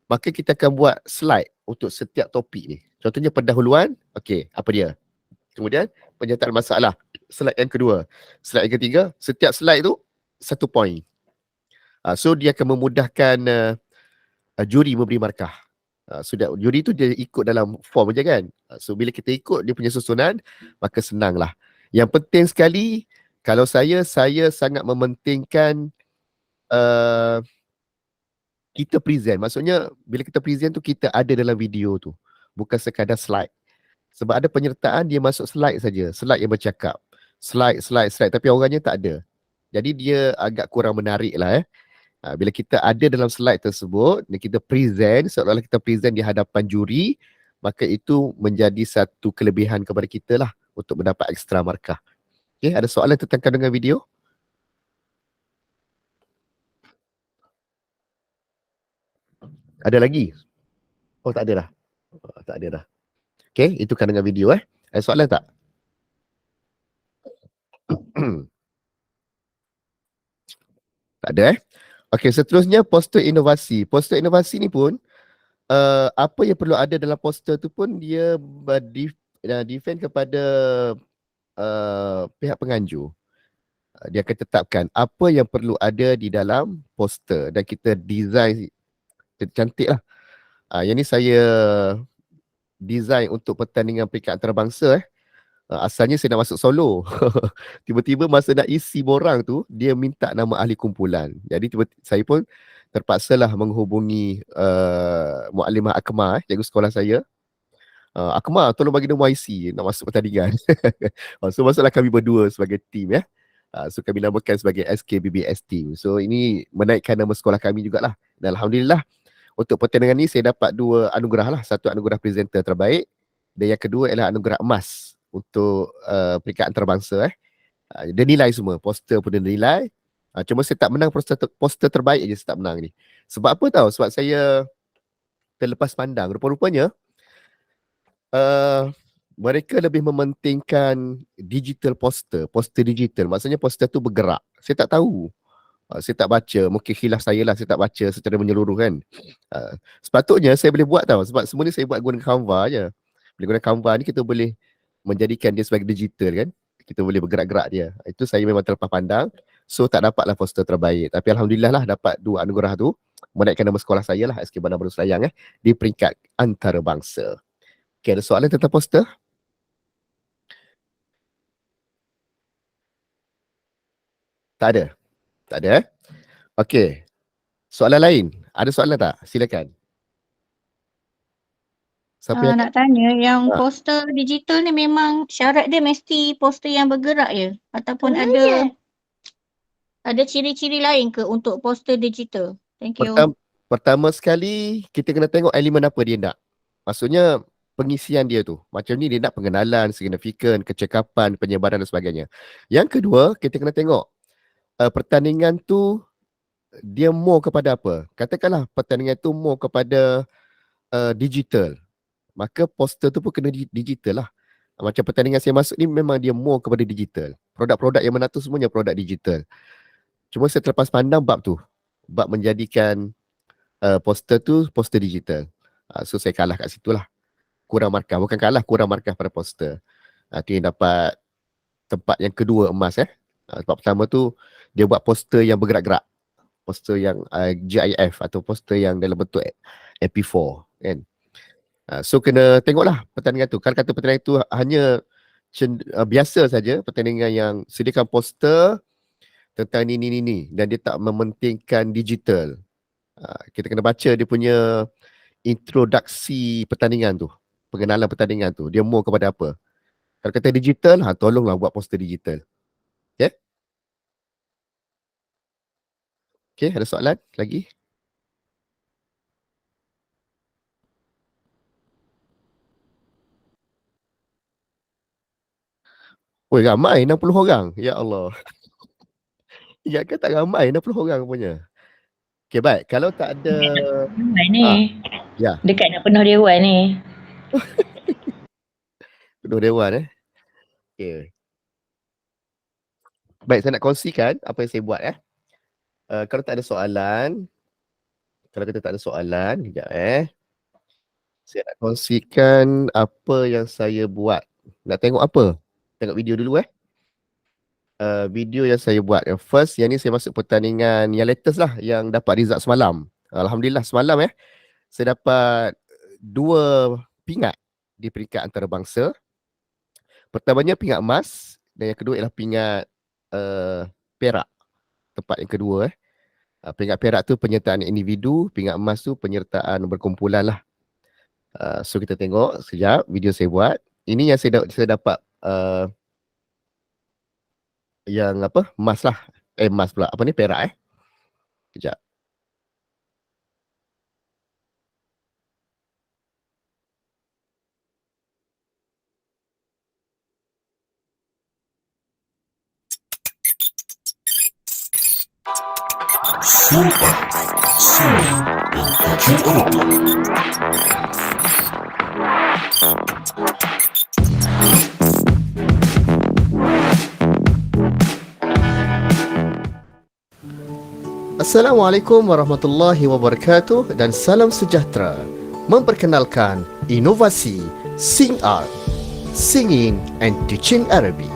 maka kita akan buat slide untuk setiap topik ni. Contohnya pendahuluan, okey, apa dia? Kemudian penyertaan masalah, slide yang kedua. Slide yang ketiga, setiap slide tu 1 poin. So dia akan memudahkan juri memberi markah. So juri tu dia ikut dalam form je kan. So bila kita ikut dia punya susunan, maka senanglah. Yang penting sekali, kalau saya sangat mementingkan kita present. Maksudnya bila kita present tu kita ada dalam video tu, bukan sekadar slide. Sebab ada penyertaan dia masuk slide saja, slide yang bercakap. Slide, tapi orangnya tak ada. Jadi dia agak kurang menarik lah bila kita ada dalam slide tersebut dan kita present, seolah-olah kita present di hadapan juri, maka itu menjadi satu kelebihan kepada kita lah untuk mendapat ekstra markah. Okay, ada soalan tentang kandungan video? Ada lagi? Oh, tak ada dah. Tak ada dah. Okay, itu kandungan video Ada soalan tak? Tak ada Okey, seterusnya poster inovasi. Poster inovasi ni pun apa yang perlu ada dalam poster tu pun dia defend kepada pihak penganjur. Dia akan tetapkan apa yang perlu ada di dalam poster dan kita design cantik lah. Yang ni saya design untuk pertandingan peringkat antarabangsa asalnya saya nak masuk solo. Tiba-tiba masa nak isi borang tu, dia minta nama ahli kumpulan. Jadi saya pun terpaksalah menghubungi Muallimah Akmal, cikgu sekolah saya. Akmal, tolong bagi nombor IC nak masuk pertandingan. So masuklah kami berdua sebagai tim So kami namakan sebagai SKBBS team. So ini menaikkan nama sekolah kami jugalah. Dan alhamdulillah untuk pertandingan ni saya dapat 2 anugerah lah. Satu anugerah presenter terbaik dan yang kedua ialah anugerah emas untuk peringkat antarabangsa dia nilai semua, poster pun dia nilai. Cuma saya tak menang poster terbaik je saya tak menang ni. Sebab apa tahu? Sebab saya terlepas pandang. Rupa-rupanya mereka lebih mementingkan digital poster digital. Maksudnya poster tu bergerak. Saya tak tahu. Saya tak baca, mungkin khilaf saya lah, saya tak baca secara menyeluruh kan. Sepatutnya saya boleh buat tahu, sebab semua ni saya buat guna Canva je. Bila guna Canva ni kita boleh menjadikan dia sebagai digital kan. Kita boleh bergerak-gerak dia. Itu saya memang terlepas pandang. So tak dapatlah poster terbaik. Tapi alhamdulillah lah dapat 2 anugerah tu. Menaikkan nama sekolah saya lah, SK Bandar Baru Selayang di peringkat antarabangsa. Okay, ada soalan tentang poster? Tak ada? Tak ada Okey. Soalan lain? Ada soalan tak? Silakan. Siapa yang nak tanya yang poster digital ni memang syarat dia mesti poster yang bergerak je ataupun ada ciri-ciri lain ke untuk poster digital? Thank you. Pertama sekali kita kena tengok elemen apa dia nak. Maksudnya pengisian dia tu. Macam ni dia nak pengenalan, signifikan, kecekapan, penyebaran dan sebagainya. Yang kedua, kita kena tengok pertandingan tu dia more kepada apa? Katakanlah pertandingan tu more kepada digital. Maka poster tu pun kena digital lah. Macam pertandingan saya masuk ni memang dia more kepada digital. Produk-produk yang mana tu semuanya produk digital. Cuma saya terlepas pandang bab tu. Bab menjadikan poster tu poster digital. So saya kalah kat situ lah. Kurang markah. Bukan kalah, kurang markah pada poster. Tu yang dapat tempat yang kedua emas Tempat pertama tu dia buat poster yang bergerak-gerak. Poster yang GIF atau poster yang dalam bentuk MP4 kan. So kena tengoklah pertandingan tu. Kalau kata pertandingan tu hanya biasa saja, pertandingan yang sediakan poster tentang ni dan dia tak mementingkan digital. Kita kena baca dia punya introduksi pertandingan tu, pengenalan pertandingan tu, dia more kepada apa. Kalau kata digital, tolonglah buat poster digital. Okay? Okay, ada soalan lagi? Oi, ramai 60 orang. Ya Allah. Ya kan tak ramai 60 orang punya. Okay, baik. Kalau tak ada... Dewan ni. Ya. Dekat nak penuh dewan ni. Penuh dewan Okay. Baik, saya nak kongsikan apa yang saya buat kalau tak ada soalan, kalau kita tak ada soalan, sekejap saya nak kongsikan apa yang saya buat. Nak tengok apa? Tengok video dulu video yang saya buat. Yang first, yang ni saya masuk pertandingan yang latest lah, yang dapat result semalam. Alhamdulillah semalam saya dapat 2 pingat di peringkat antarabangsa. Pertamanya pingat emas dan yang kedua ialah pingat perak. Tempat yang kedua pingat perak tu penyertaan individu, pingat emas tu penyertaan berkumpulan lah. So kita tengok sekejap video saya buat. Ini yang saya dapat yang apa? Emas lah. Emas pula. Apa ni? Perak Sekejap. Assalamualaikum warahmatullahi wabarakatuh dan salam sejahtera. Memperkenalkan inovasi SingArt, Singing and Teaching Arabic.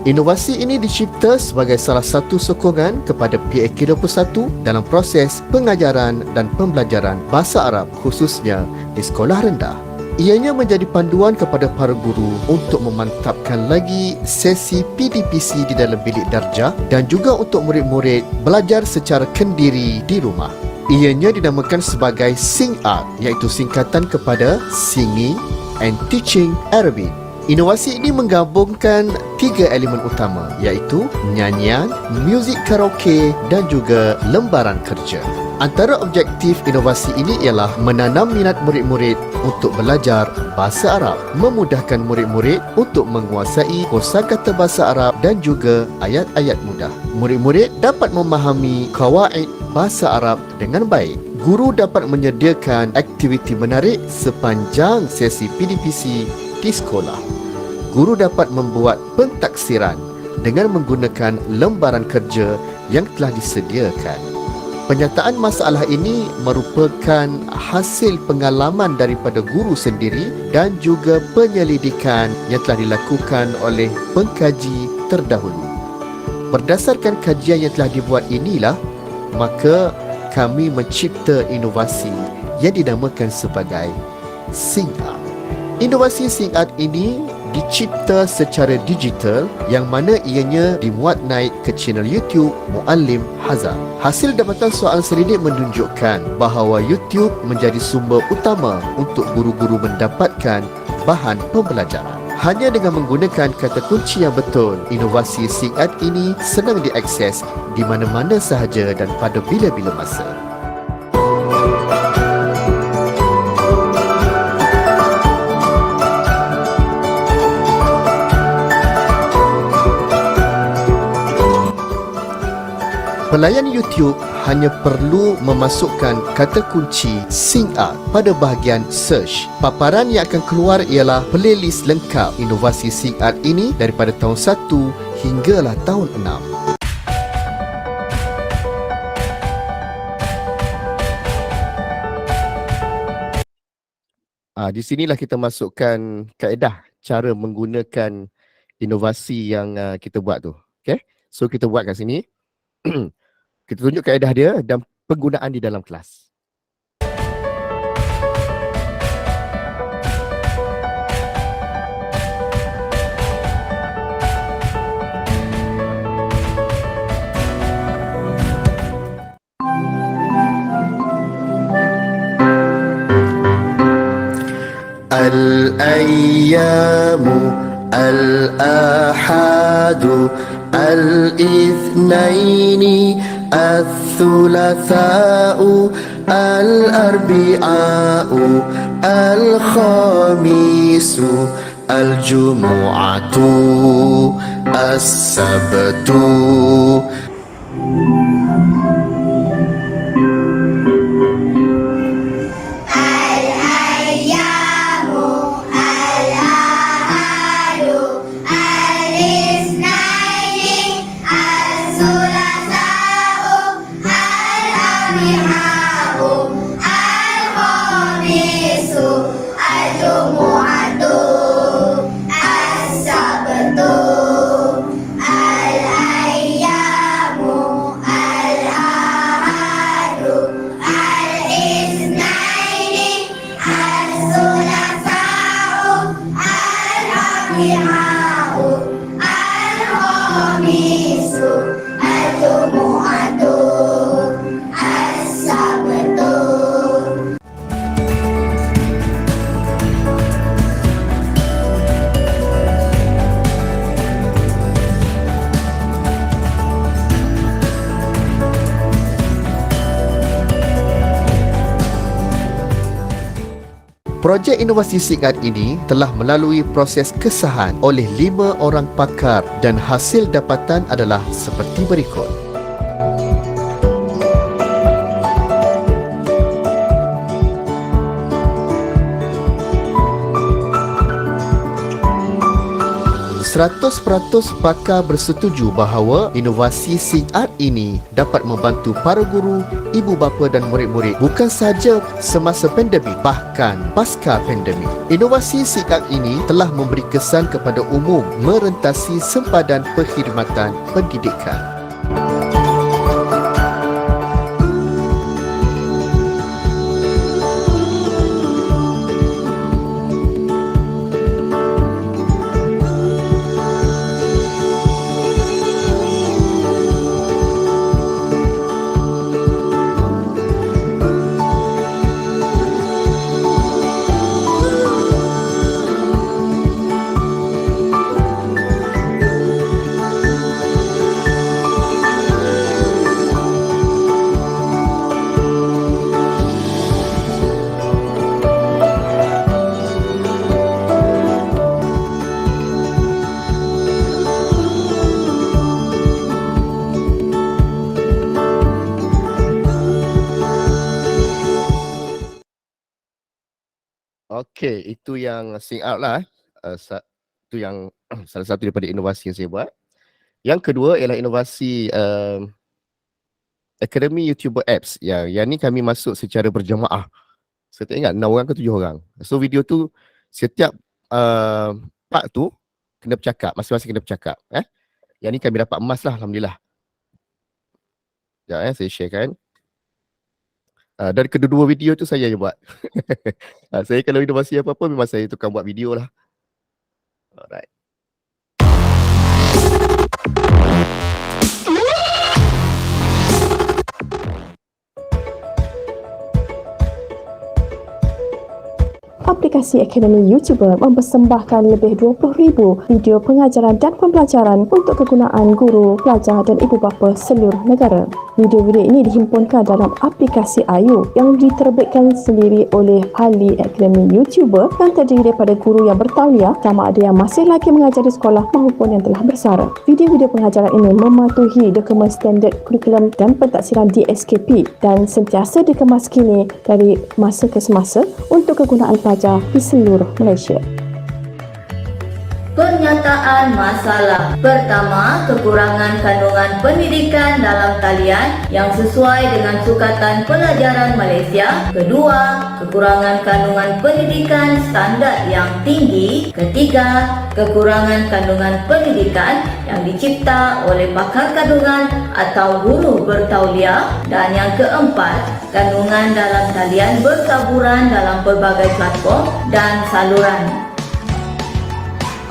Inovasi ini dicipta sebagai salah satu sokongan kepada PAK21 dalam proses pengajaran dan pembelajaran bahasa Arab khususnya di sekolah rendah. Ianya menjadi panduan kepada para guru untuk memantapkan lagi sesi PDPC di dalam bilik darjah dan juga untuk murid-murid belajar secara kendiri di rumah. Ianya dinamakan sebagai SingArt, iaitu singkatan kepada Singing and Teaching Arabic. Inovasi ini menggabungkan 3 elemen utama, iaitu nyanyian, muzik karaoke dan juga lembaran kerja. Antara objektif inovasi ini ialah menanam minat murid-murid untuk belajar bahasa Arab, memudahkan murid-murid untuk menguasai kosakata bahasa Arab dan juga ayat-ayat mudah. Murid-murid dapat memahami kawaid bahasa Arab dengan baik. Guru dapat menyediakan aktiviti menarik sepanjang sesi PDPC di sekolah. Guru dapat membuat pentaksiran dengan menggunakan lembaran kerja yang telah disediakan. Penyataan masalah ini merupakan hasil pengalaman daripada guru sendiri dan juga penyelidikan yang telah dilakukan oleh pengkaji terdahulu. Berdasarkan kajian yang telah dibuat inilah, maka kami mencipta inovasi yang dinamakan sebagai SingArt. Inovasi SingArt ini dicipta secara digital yang mana ianya dimuat naik ke channel YouTube Muallim Hazar. Hasil dapatan soalan selidik menunjukkan bahawa YouTube menjadi sumber utama untuk guru-guru mendapatkan bahan pembelajaran. Hanya dengan menggunakan kata kunci yang betul, inovasi SingArt ini senang diakses di mana-mana sahaja dan pada bila-bila masa. Pelayan YouTube hanya perlu memasukkan kata kunci SingArt pada bahagian search. Paparan yang akan keluar ialah playlist lengkap inovasi SingArt ini daripada tahun 1 hinggalah tahun 6. Di sinilah kita masukkan kaedah cara menggunakan inovasi yang kita buat tu. Okay? So kita buat kat sini. Kita tunjuk kaedah dia dan penggunaan di dalam kelas. الأيام الأحد الاثنين الثلاثاء الأربعاء الخميس الجمعة السبت. Projek inovasi singkat ini telah melalui proses kesahan oleh 5 orang pakar dan hasil dapatan adalah seperti berikut. Seratus peratus pakar bersetuju bahawa inovasi singkat ini dapat membantu para guru, ibu bapa dan murid-murid bukan sahaja semasa pandemik, bahkan pasca pandemik. Inovasi singkat ini telah memberi kesan kepada umum merentasi sempadan perkhidmatan pendidikan. Okey, itu yang sing out lah. Itu yang salah satu daripada inovasi yang saya buat. Yang kedua ialah inovasi Akademi YouTuber Apps. Yang ni kami masuk secara berjamaah. Saya tak ingat 6 orang ke 7 orang. So video tu setiap part tu kena bercakap, masing-masing kena bercakap. Yang ni kami dapat emas lah, alhamdulillah. Sekejap saya sharekan. Dan kedua-dua video tu saya je buat. Saya kalau inovasi apa-apa memang saya tukang buat video lah. Alright. Aplikasi Akademi YouTuber mempersembahkan lebih 20,000 video pengajaran dan pembelajaran untuk kegunaan guru, pelajar dan ibu bapa seluruh negara. Video-video ini dihimpunkan dalam aplikasi Ayu yang diterbitkan sendiri oleh ahli Akademi YouTuber yang terdiri daripada guru yang bertauliah, sama ada yang masih lagi mengajar di sekolah maupun yang telah bersara. Video-video pengajaran ini mematuhi dokumen standard kurikulum dan pentaksiran DSKP dan sentiasa dikemas kini dari masa ke semasa untuk kegunaan pelajar di seluruh Malaysia. Pernyataan masalah. Pertama, kekurangan kandungan pendidikan dalam talian yang sesuai dengan Sukatan Pelajaran Malaysia. Kedua, kekurangan kandungan pendidikan standard yang tinggi. Ketiga, kekurangan kandungan pendidikan yang dicipta oleh pakar kandungan atau guru bertauliah. Dan yang keempat, kandungan dalam talian bertaburan dalam pelbagai platform dan saluran.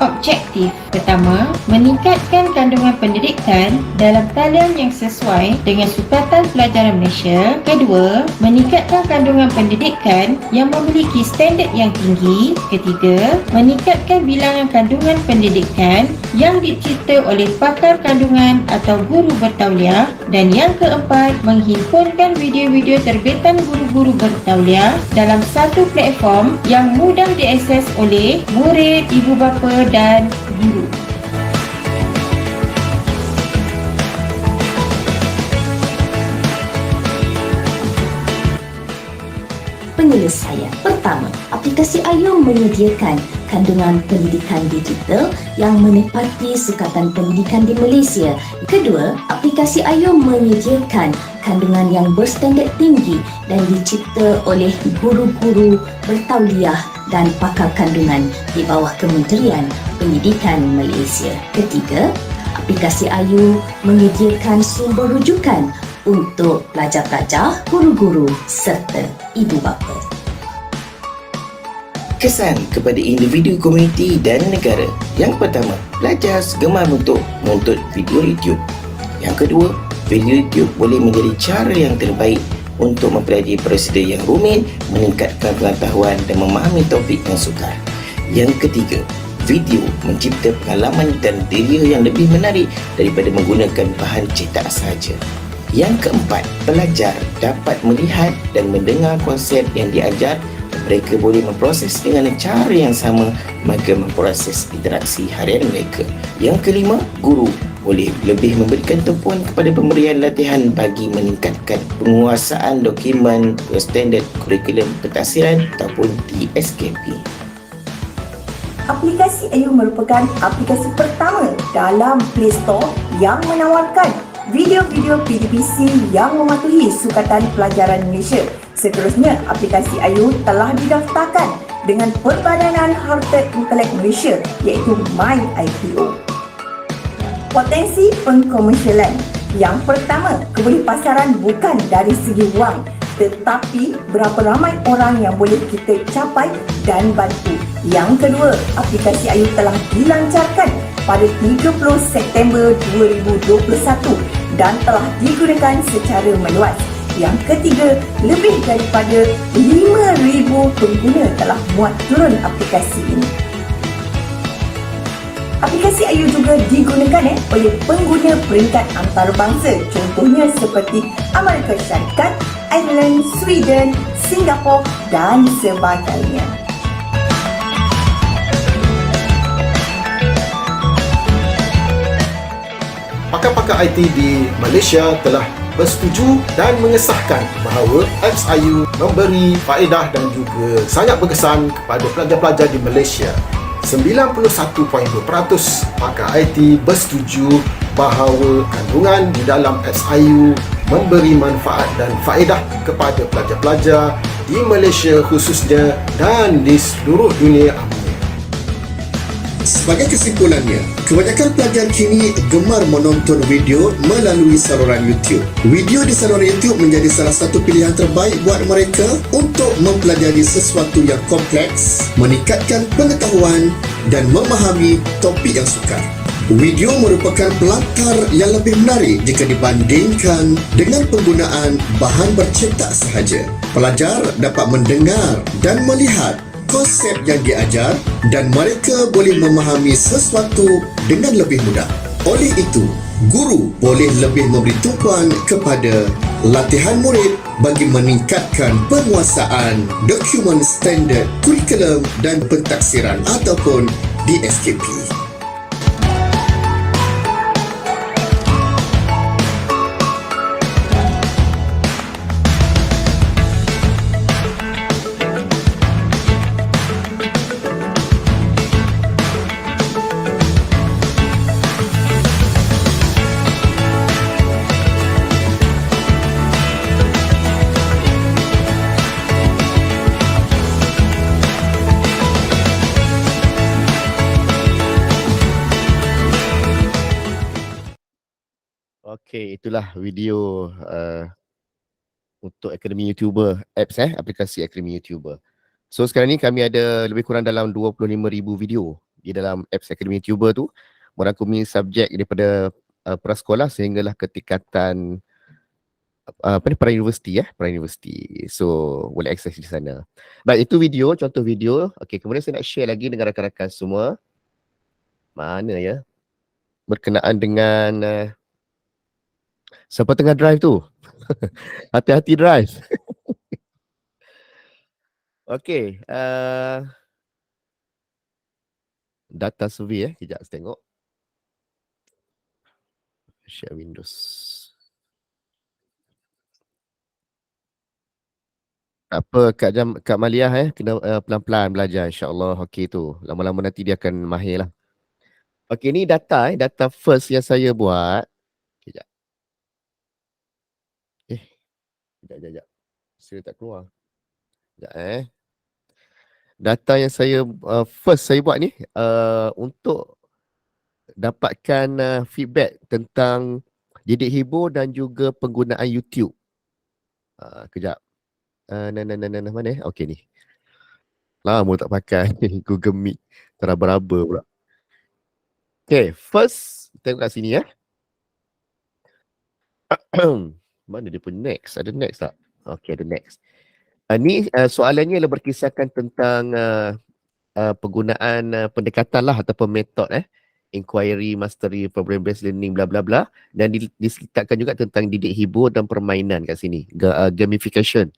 Objektif pertama, meningkatkan kandungan pendidikan dalam talian yang sesuai dengan Sukatan Pelajaran Malaysia. Kedua, meningkatkan kandungan pendidikan yang memiliki standard yang tinggi. Ketiga, meningkatkan bilangan kandungan pendidikan yang dicipta oleh pakar kandungan atau guru bertauliah. Dan yang keempat, menghimpunkan video-video terbitan guru-guru bertauliah dalam satu platform yang mudah diakses oleh murid, ibu bapa dan guru. Penyelesaian. Pertama, aplikasi IU menyediakan kandungan pendidikan digital yang menepati Sukatan Pendidikan di Malaysia. Kedua, aplikasi IU menyediakan kandungan yang berstandard tinggi dan dicipta oleh guru-guru bertauliah dan pakar kandungan di bawah Kementerian Pendidikan Malaysia. Ketiga, aplikasi IU menyediakan sumber rujukan untuk pelajar-pelajar, guru-guru serta ibu bapa. Kesan kepada individu, komuniti dan negara. Yang pertama, pelajar gemar untuk menuntut video YouTube. Yang kedua, video YouTube boleh menjadi cara yang terbaik untuk mempelajari prosedur yang rumit, meningkatkan pengetahuan dan memahami topik yang sukar. Yang ketiga, video mencipta pengalaman dan diri yang lebih menarik daripada menggunakan bahan cetak sahaja. Yang keempat, pelajar dapat melihat dan mendengar konsep yang diajar. Mereka boleh memproses dengan cara yang sama, maka memproses interaksi harian mereka. Yang kelima, guru boleh lebih memberikan tumpuan kepada pemberian latihan bagi meningkatkan penguasaan dokumen standard kurikulum pentadbiran ataupun TSKP. Aplikasi IU merupakan aplikasi pertama dalam Play Store yang menawarkan video-video PDPC yang mematuhi Sukatan Pelajaran Malaysia. Seterusnya, aplikasi IU telah didaftarkan dengan Perbadanan Harta Intelek Malaysia iaitu MyIPO. Potensi pengkomersialan. Yang pertama, kebelipasaran bukan dari segi wang, tetapi berapa ramai orang yang boleh kita capai dan bantu. Yang kedua, aplikasi IU telah dilancarkan pada 30 September 2021 dan telah digunakan secara meluas. Yang ketiga, lebih daripada 5,000 pengguna telah muat turun aplikasi ini. Aplikasi IU juga digunakan oleh pengguna peringkat antarabangsa, contohnya seperti Amerika Syarikat, Ireland, Sweden, Singapura dan sebagainya. Pakar-pakar IT di Malaysia telah bersetuju dan mengesahkan bahawa apps IU memberi faedah dan juga sangat berkesan kepada pelajar-pelajar di Malaysia. 91.2% pakar IT bersetuju bahawa kandungan di dalam apps IU memberi manfaat dan faedah kepada pelajar-pelajar di Malaysia khususnya dan di seluruh dunia umumnya. Sebagai kesimpulannya, kebanyakan pelajar kini gemar menonton video melalui saluran YouTube. Video di saluran YouTube menjadi salah satu pilihan terbaik buat mereka untuk mempelajari sesuatu yang kompleks, meningkatkan pengetahuan dan memahami topik yang sukar. Video merupakan pelakar yang lebih menarik jika dibandingkan dengan penggunaan bahan bercetak sahaja. Pelajar dapat mendengar dan melihat konsep yang diajar dan mereka boleh memahami sesuatu dengan lebih mudah. Oleh itu, guru boleh lebih memberi tumpuan kepada latihan murid bagi meningkatkan penguasaan dokumen standard kurikulum dan pentadbiran ataupun DSKP. Okey, itulah video untuk Akademi YouTuber apps aplikasi Akademi YouTuber. So sekarang ni kami ada lebih kurang dalam 25,000 video di dalam apps Akademi YouTuber tu, merangkumi subjek daripada prasekolah sehinggalah ke tingkatan pra-universiti pra-universiti. So boleh akses di sana. Baik, itu video, contoh video. Okey, kemudian saya nak share lagi dengan rakan-rakan semua. Mana ya? Berkenaan dengan siapa tengah drive tu? Hati-hati drive. Okey, data survey kejap saya tengok. Share Windows. Apa Kak Maliah kena pelan-pelan belajar, insya-Allah. Okey tu. Lama-lama nanti dia akan mahir lah. Okey, ni data data first yang saya buat. Kejap. Kejap. Saya tak keluar. Kejap Data yang saya first saya buat ni untuk dapatkan feedback tentang didik hibur dan juga penggunaan YouTube. Kejap. Mana Okey ni. Lama tak pakai Google Meet. Teraba-raba pula. Okay, first tengok kat sini Mana dia pun next? Ada next tak? Okay, ada next. Ni soalannya ialah berkisahkan tentang penggunaan pendekatan lah ataupun metod inquiry, mastery, problem based learning, bla bla bla, dan disertakan juga tentang didik hibur dan permainan kat sini, gamification.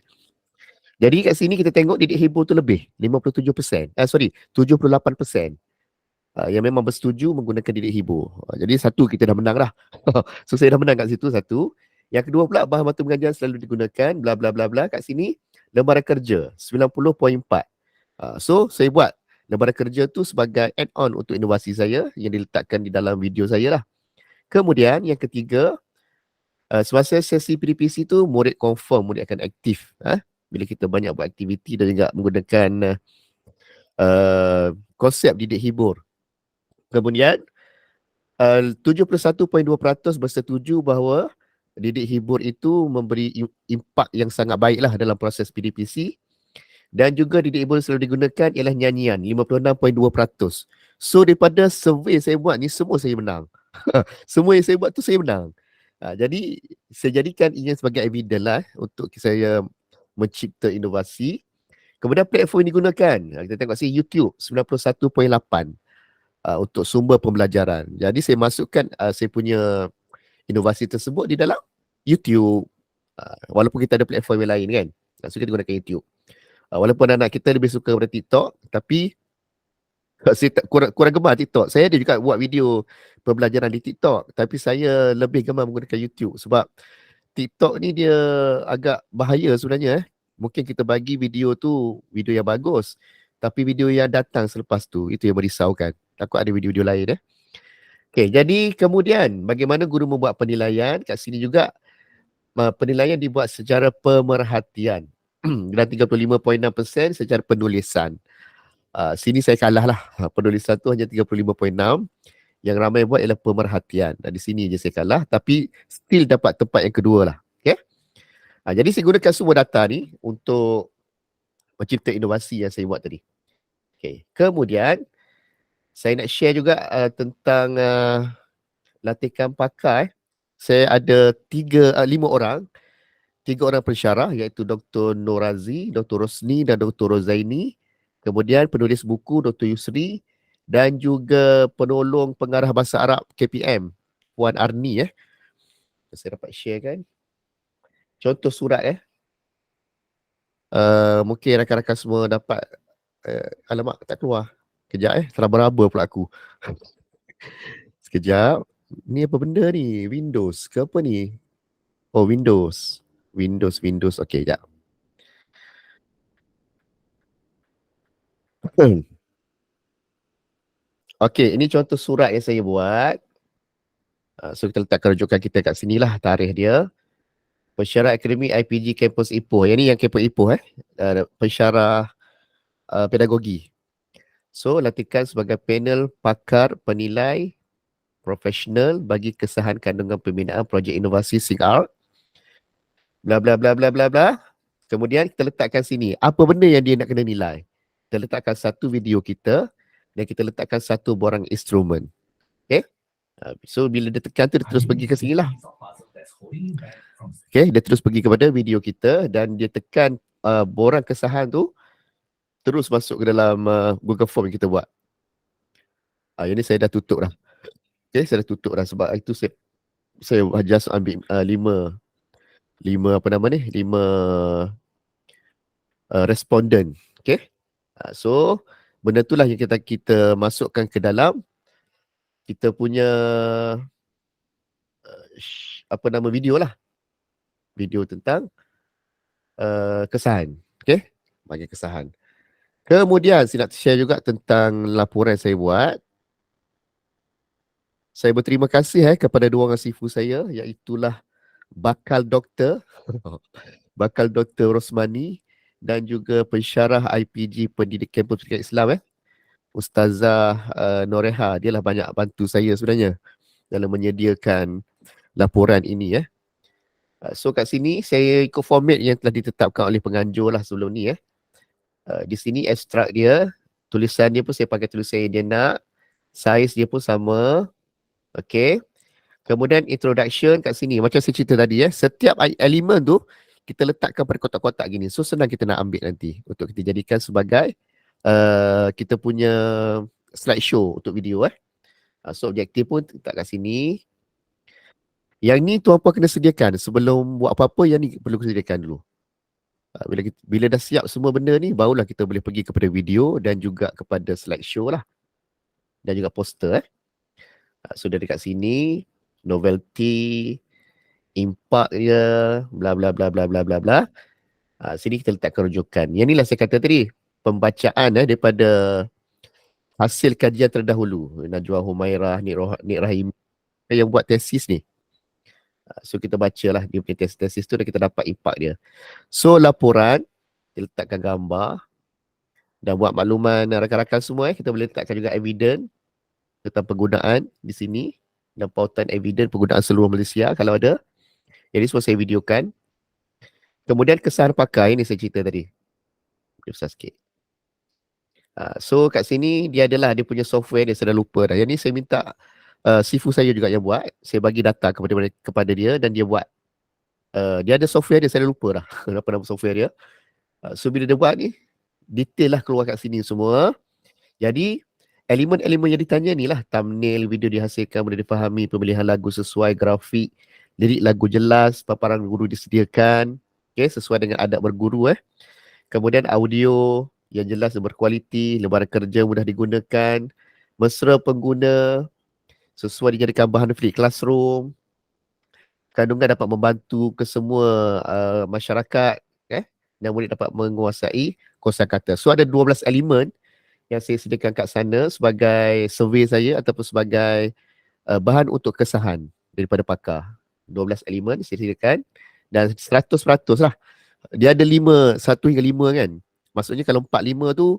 Jadi kat sini kita tengok didik hibur tu lebih 57%. 78%. Yang memang bersetuju menggunakan didik hibur. Jadi satu kita dah menang dah. So saya dah menang kat situ satu. Yang kedua pula bahan mata pengajaran selalu digunakan bla bla bla bla. Kat sini lembaran kerja 90.4. So saya buat lembaran kerja tu sebagai add-on untuk inovasi saya yang diletakkan di dalam video saya lah. Kemudian yang ketiga, semasa sesi PDPC tu murid confirm, murid akan aktif bila kita banyak buat aktiviti dan juga menggunakan konsep didik hibur. Kemudian 71.2% bersetuju bahawa didik hibur itu memberi impak yang sangat baiklah dalam proses PDPC, dan juga didik hibur selalu digunakan ialah nyanyian 56.2%. So daripada survey saya buat ni semua saya menang. Semua yang saya buat tu saya menang. Jadi saya jadikan ini sebagai evidence lah untuk saya mencipta inovasi. Kemudian platform yang digunakan, kita tengok sini YouTube 91.8 untuk sumber pembelajaran. Jadi saya masukkan saya punya inovasi tersebut di dalam YouTube. Walaupun kita ada platform yang lain kan. So kita gunakan YouTube. Walaupun anak kita lebih suka pada TikTok, tapi saya kurang gemar TikTok. Saya ada juga buat video pembelajaran di TikTok, tapi saya lebih gemar menggunakan YouTube sebab TikTok ni dia agak bahaya sebenarnya. Mungkin kita bagi video tu video yang bagus, tapi video yang datang selepas tu itu yang merisaukan. Takut ada video-video lain Okay, jadi kemudian bagaimana guru membuat penilaian? Kat sini juga penilaian dibuat secara pemerhatian. Dan 35.6% secara penulisan. Sini saya kalah lah. Penulisan tu hanya 35.6. Yang ramai buat ialah pemerhatian. Di sini je saya kalah, tapi still dapat tempat yang kedua lah. Okay? Jadi saya gunakan semua data ni untuk mencipta inovasi yang saya buat tadi. Okay. Kemudian saya nak share juga tentang latihan pakar. Saya ada 5 orang. 3 orang pensyarah iaitu Dr. Norazi, Dr. Rosni dan Dr. Rozaini. Kemudian penulis buku Dr. Yusri dan juga penolong pengarah bahasa Arab KPM Puan Arni Saya dapat share kan. Contoh surat mungkin rakan-rakan semua dapat alamak tak keluar. Kejap teraba-raba pula aku. Sekejap. Ni apa benda ni? Windows ke apa ni? Oh, Windows. Okey, sekejap. Okey, ini contoh surat yang saya buat. So kita letakkan rujukan kita kat sini lah, tarikh dia. Pensyarah Akademi IPG Kampus Ipoh. Yang ni yang Kampus Ipoh pensyarah pedagogi. So latihkan sebagai panel pakar penilai profesional bagi kesahan kandungan pembinaan projek inovasi SINGAR. Bla bla bla bla bla bla. Kemudian kita letakkan sini apa benda yang dia nak kena nilai. Kita letakkan satu video kita. dan kita letakkan satu borang instrumen. Okay. So bila dia tekan tu dia terus pergi ke sini lah. Okay, dia terus pergi kepada video kita dan dia tekan borang kesahan tu terus masuk ke dalam Google Form yang kita buat. Yang ni saya dah tutup dah. Okay, saya dah tutup dah sebab itu saya just ambil 5 responden. Okay. So benda itulah yang kita masukkan ke dalam kita punya video lah. Video tentang kesahan. Okay. Bagi kesahan. Kemudian saya nak share juga tentang laporan yang saya buat. Saya berterima kasih kepada dua orang sifu saya, iaitulah Bakal Doktor Rosmani dan juga pensyarah IPG Pendidikan Pendidikan Islam Ustazah Noreha. Dia lah banyak bantu saya sebenarnya dalam menyediakan laporan ini. So kat sini saya ikut format yang telah ditetapkan oleh penganjur lah sebelum ni. Di sini ekstrak dia, tulisan dia pun saya pakai tulisan yang dia nak, saiz dia pun sama. Okay. Kemudian introduction kat sini. Macam saya cerita tadi setiap elemen tu kita letakkan pada kotak-kotak gini. So senang kita nak ambil nanti untuk kita jadikan sebagai kita punya slideshow untuk video. So objektif pun letak kat sini. Yang ni tuan-puan kena sediakan. Sebelum buat apa-apa yang ni perlu sediakan dulu. Bila dah siap semua benda ni, barulah kita boleh pergi kepada video dan juga kepada slideshow lah. Dan juga poster. So dari kat sini, novelty, impact dia, bla bla bla bla bla bla bla. Sini kita letakkan rujukan. Yang ni lah saya kata tadi, pembacaan daripada hasil kajian terdahulu. Najwa Humairah, Nik Rahim yang buat tesis ni. So kita bacalah dia punya tesis tu dan kita dapat impact dia. So laporan, kita letakkan gambar dan buat makluman rakan-rakan semua. Kita boleh letakkan juga evidence tentang penggunaan di sini dan pautan evidence penggunaan seluruh Malaysia kalau ada. Jadi semua saya videokan. Kemudian kesan pakai ni saya cerita tadi. Besar sikit. So kat sini dia adalah dia punya software dia, saya dah lupa dah. Yang ni saya minta sifu saya juga yang buat. Saya bagi data kepada dia dan dia buat. Dia ada software dia, saya dah lupa dah apa nama software dia. So bila dia buat ni, detail lah keluar kat sini semua. Jadi elemen-elemen yang ditanya ni lah, thumbnail, video dihasilkan, boleh difahami, pemilihan lagu sesuai grafik, lirik lagu jelas, paparan guru disediakan, okay, sesuai dengan adab berguru. Kemudian audio yang jelas dan berkualiti, lembaran kerja mudah digunakan, mesra pengguna, sesuai dijadikan bahan free classroom, kandungan dapat membantu ke semua masyarakat, dan murid dapat menguasai kosakata. So ada 12 elemen yang saya sediakan kat sana sebagai survey saya ataupun sebagai bahan untuk kesahan daripada pakar. 12 elemen saya sediakan dan 100% lah. Dia ada 1 hingga 5 kan. Maksudnya kalau 4-5 tu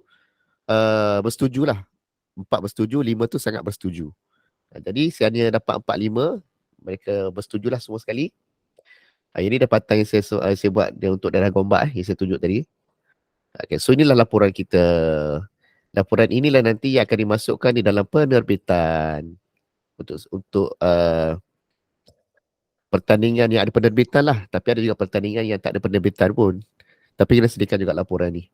bersetuju lah. 4 bersetuju, 5 tu sangat bersetuju. Jadi saya hanya dapat 4-5, mereka bersetuju lah semua sekali. Ini dapatan yang saya buat dia untuk darah gombak yang saya tunjuk tadi. Okay, so inilah laporan kita. Laporan inilah nanti yang akan dimasukkan di dalam penerbitan untuk pertandingan yang ada penerbitan lah. Tapi ada juga pertandingan yang tak ada penerbitan pun. Tapi kita sediakan juga laporan ni.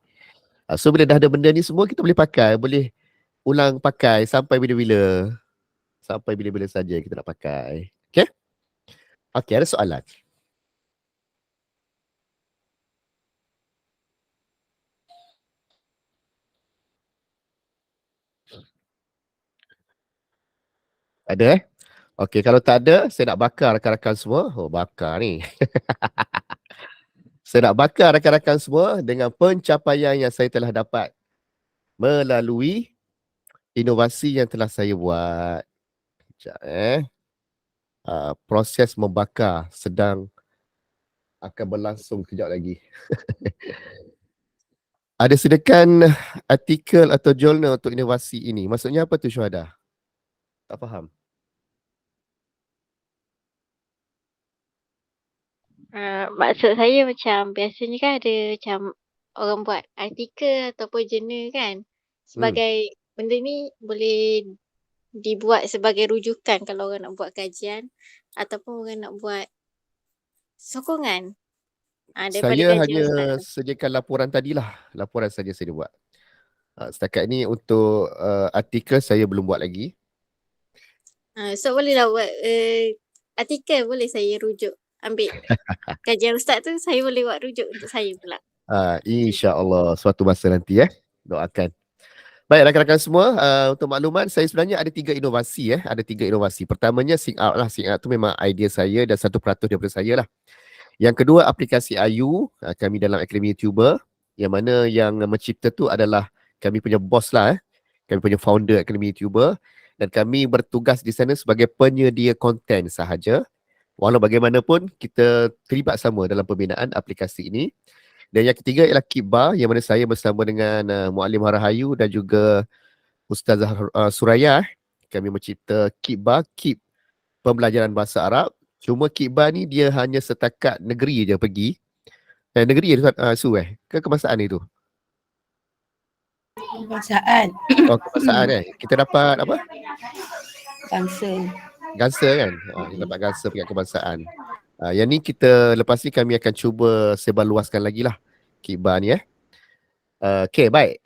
So bila dah ada benda ni semua, kita boleh pakai. Boleh ulang pakai sampai bila-bila. Sampai bila-bila saja kita nak pakai. Okay? Okay, ada soalan? Ada Okey, kalau tak ada, saya nak bakar rakan-rakan semua. Oh, bakar ni. Saya nak bakar rakan-rakan semua dengan pencapaian yang saya telah dapat melalui inovasi yang telah saya buat. Sekejap proses membakar sedang akan berlangsung kejap lagi. Ada sediakan artikel atau jurnal untuk inovasi ini. Maksudnya apa tu Syuhada? Tak faham. Maksud saya macam biasanya kan ada macam orang buat artikel ataupun jurnal kan sebagai benda ni boleh dibuat sebagai rujukan kalau orang nak buat kajian ataupun orang nak buat sokongan daripada Saya kajian hanya ustaz tu. sediakan laporan tadilah. Laporan saja saya buat. Setakat ni untuk artikel saya belum buat lagi. So bolehlah buat artikel, boleh saya rujuk. Ambil kajian ustaz tu, saya boleh buat rujuk untuk saya pula. InsyaAllah suatu masa nanti doakan. Baik rakan-rakan semua, untuk makluman saya sebenarnya ada 3 inovasi ada 3 inovasi. Pertamanya SyncOut lah. SyncOut tu memang idea saya dan 1% daripada saya lah. Yang kedua aplikasi Ayu, kami dalam Akademi YouTuber, yang mana yang mencipta tu adalah kami punya bos lah kami punya founder Akademi YouTuber, dan kami bertugas di sana sebagai penyedia konten sahaja. Walau bagaimanapun kita terlibat sama dalam pembinaan aplikasi ini. Dan yang ketiga ialah Kibba, yang mana saya bersama dengan Muallim Harahayu dan juga Ustazah Suraya. Kami mencipta Kibba, Kib Pembelajaran Bahasa Arab. Cuma Kibba ni dia hanya setakat negeri je pergi. Negeri je Su ke kebangsaan itu? Kebangsaan. Oh, kebangsaan Kita dapat apa? Gansa kan? Kita dapat gansa peringkat kebangsaan. Yang ni kita lepas ni kami akan cuba sebarluaskan lagi lah Kibba ni Okay, baik.